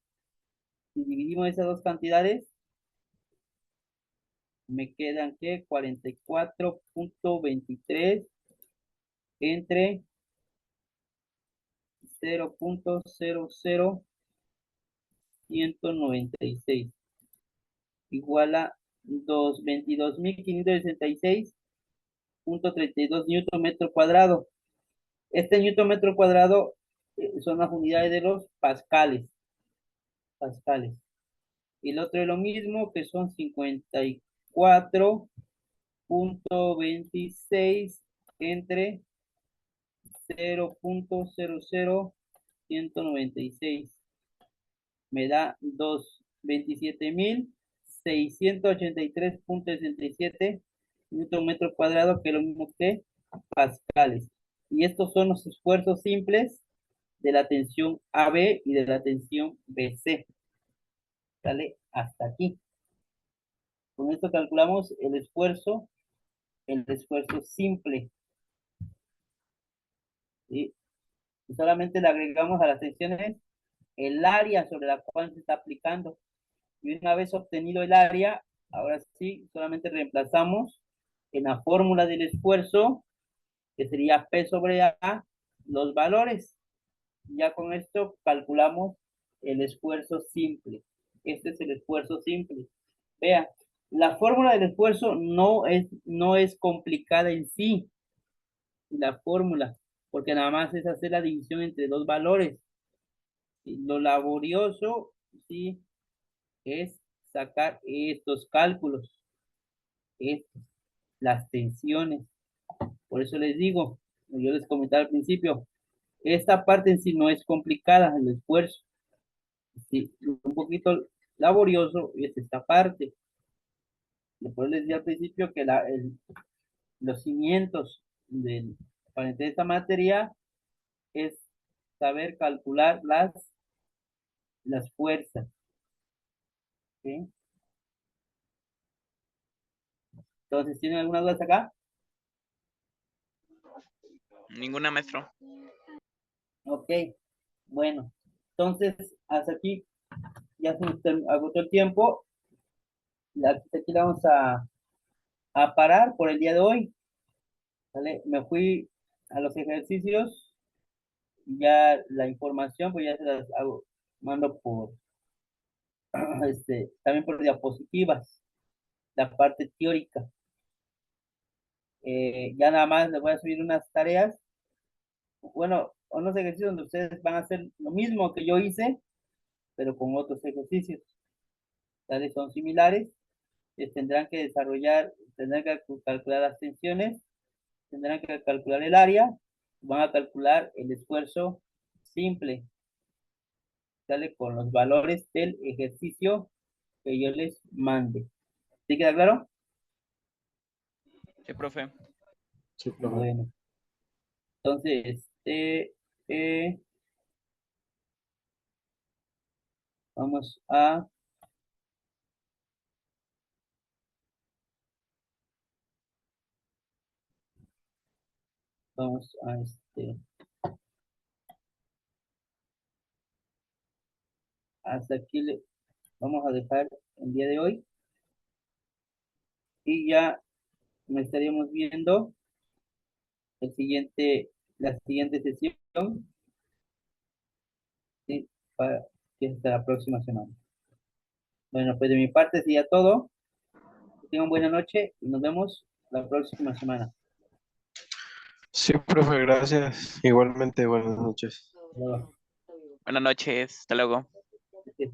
si dividimos esas dos cantidades, me quedan que 44.23 entre 0.00196 igual a 22.566.32 newton metro cuadrado. Este newton metro cuadrado son las unidades de los pascales. Pascales. Y el otro es lo mismo, que son 54.26 entre 0.00196. Me da 27.683.67 newton metro cuadrado, que es lo mismo que pascales. Y estos son los esfuerzos simples de la tensión AB y de la tensión BC. ¿Sale? Hasta aquí. Con esto calculamos el esfuerzo simple. ¿Sí? Y solamente le agregamos a las tensiones el área sobre la cual se está aplicando. Y una vez obtenido el área, ahora sí, solamente reemplazamos en la fórmula del esfuerzo, que sería P sobre A, los valores. Ya con esto calculamos el esfuerzo simple. Este es el esfuerzo simple. Vea, la fórmula del esfuerzo no es complicada en sí, la fórmula, porque nada más es hacer la división entre dos valores. Y lo laborioso, sí, es sacar estos cálculos, estos, las tensiones. Por eso les digo, yo les comentaba al principio, esta parte en sí no es complicada, el esfuerzo. Sí, un poquito laborioso es esta parte. Después les di al principio que los cimientos para entender esta materia es saber calcular las fuerzas. ¿Sí? Entonces, ¿tienen alguna duda acá? Ninguna, maestro. Ok, bueno. Entonces, hasta aquí ya se nos agotó el tiempo. Aquí la vamos a parar por el día de hoy. ¿Vale? Me fui a los ejercicios. Ya la información, pues ya se las mando también por diapositivas. la parte teórica. Ya nada más les voy a subir unas tareas, bueno, unos ejercicios donde ustedes van a hacer lo mismo que yo hice, pero con otros ejercicios. Tales son similares. Tendrán que desarrollar, tendrán que calcular las tensiones, tendrán que calcular el área, van a calcular el esfuerzo simple, ¿sale? Con los valores del ejercicio que yo les mande. ¿Sí queda claro? Sí, profe. Sí, profe. Bueno, entonces, vamos a vamos a hasta aquí vamos a dejar el día de hoy y ya nos estaríamos viendo la siguiente sesión, ¿sí? Para que hasta la próxima semana. Bueno, pues de mi parte sería todo. Que tengan buena noche y nos vemos la próxima semana. Sí, profe, gracias. Igualmente, buenas noches. Hasta luego. Buenas noches. Hasta luego. Ok.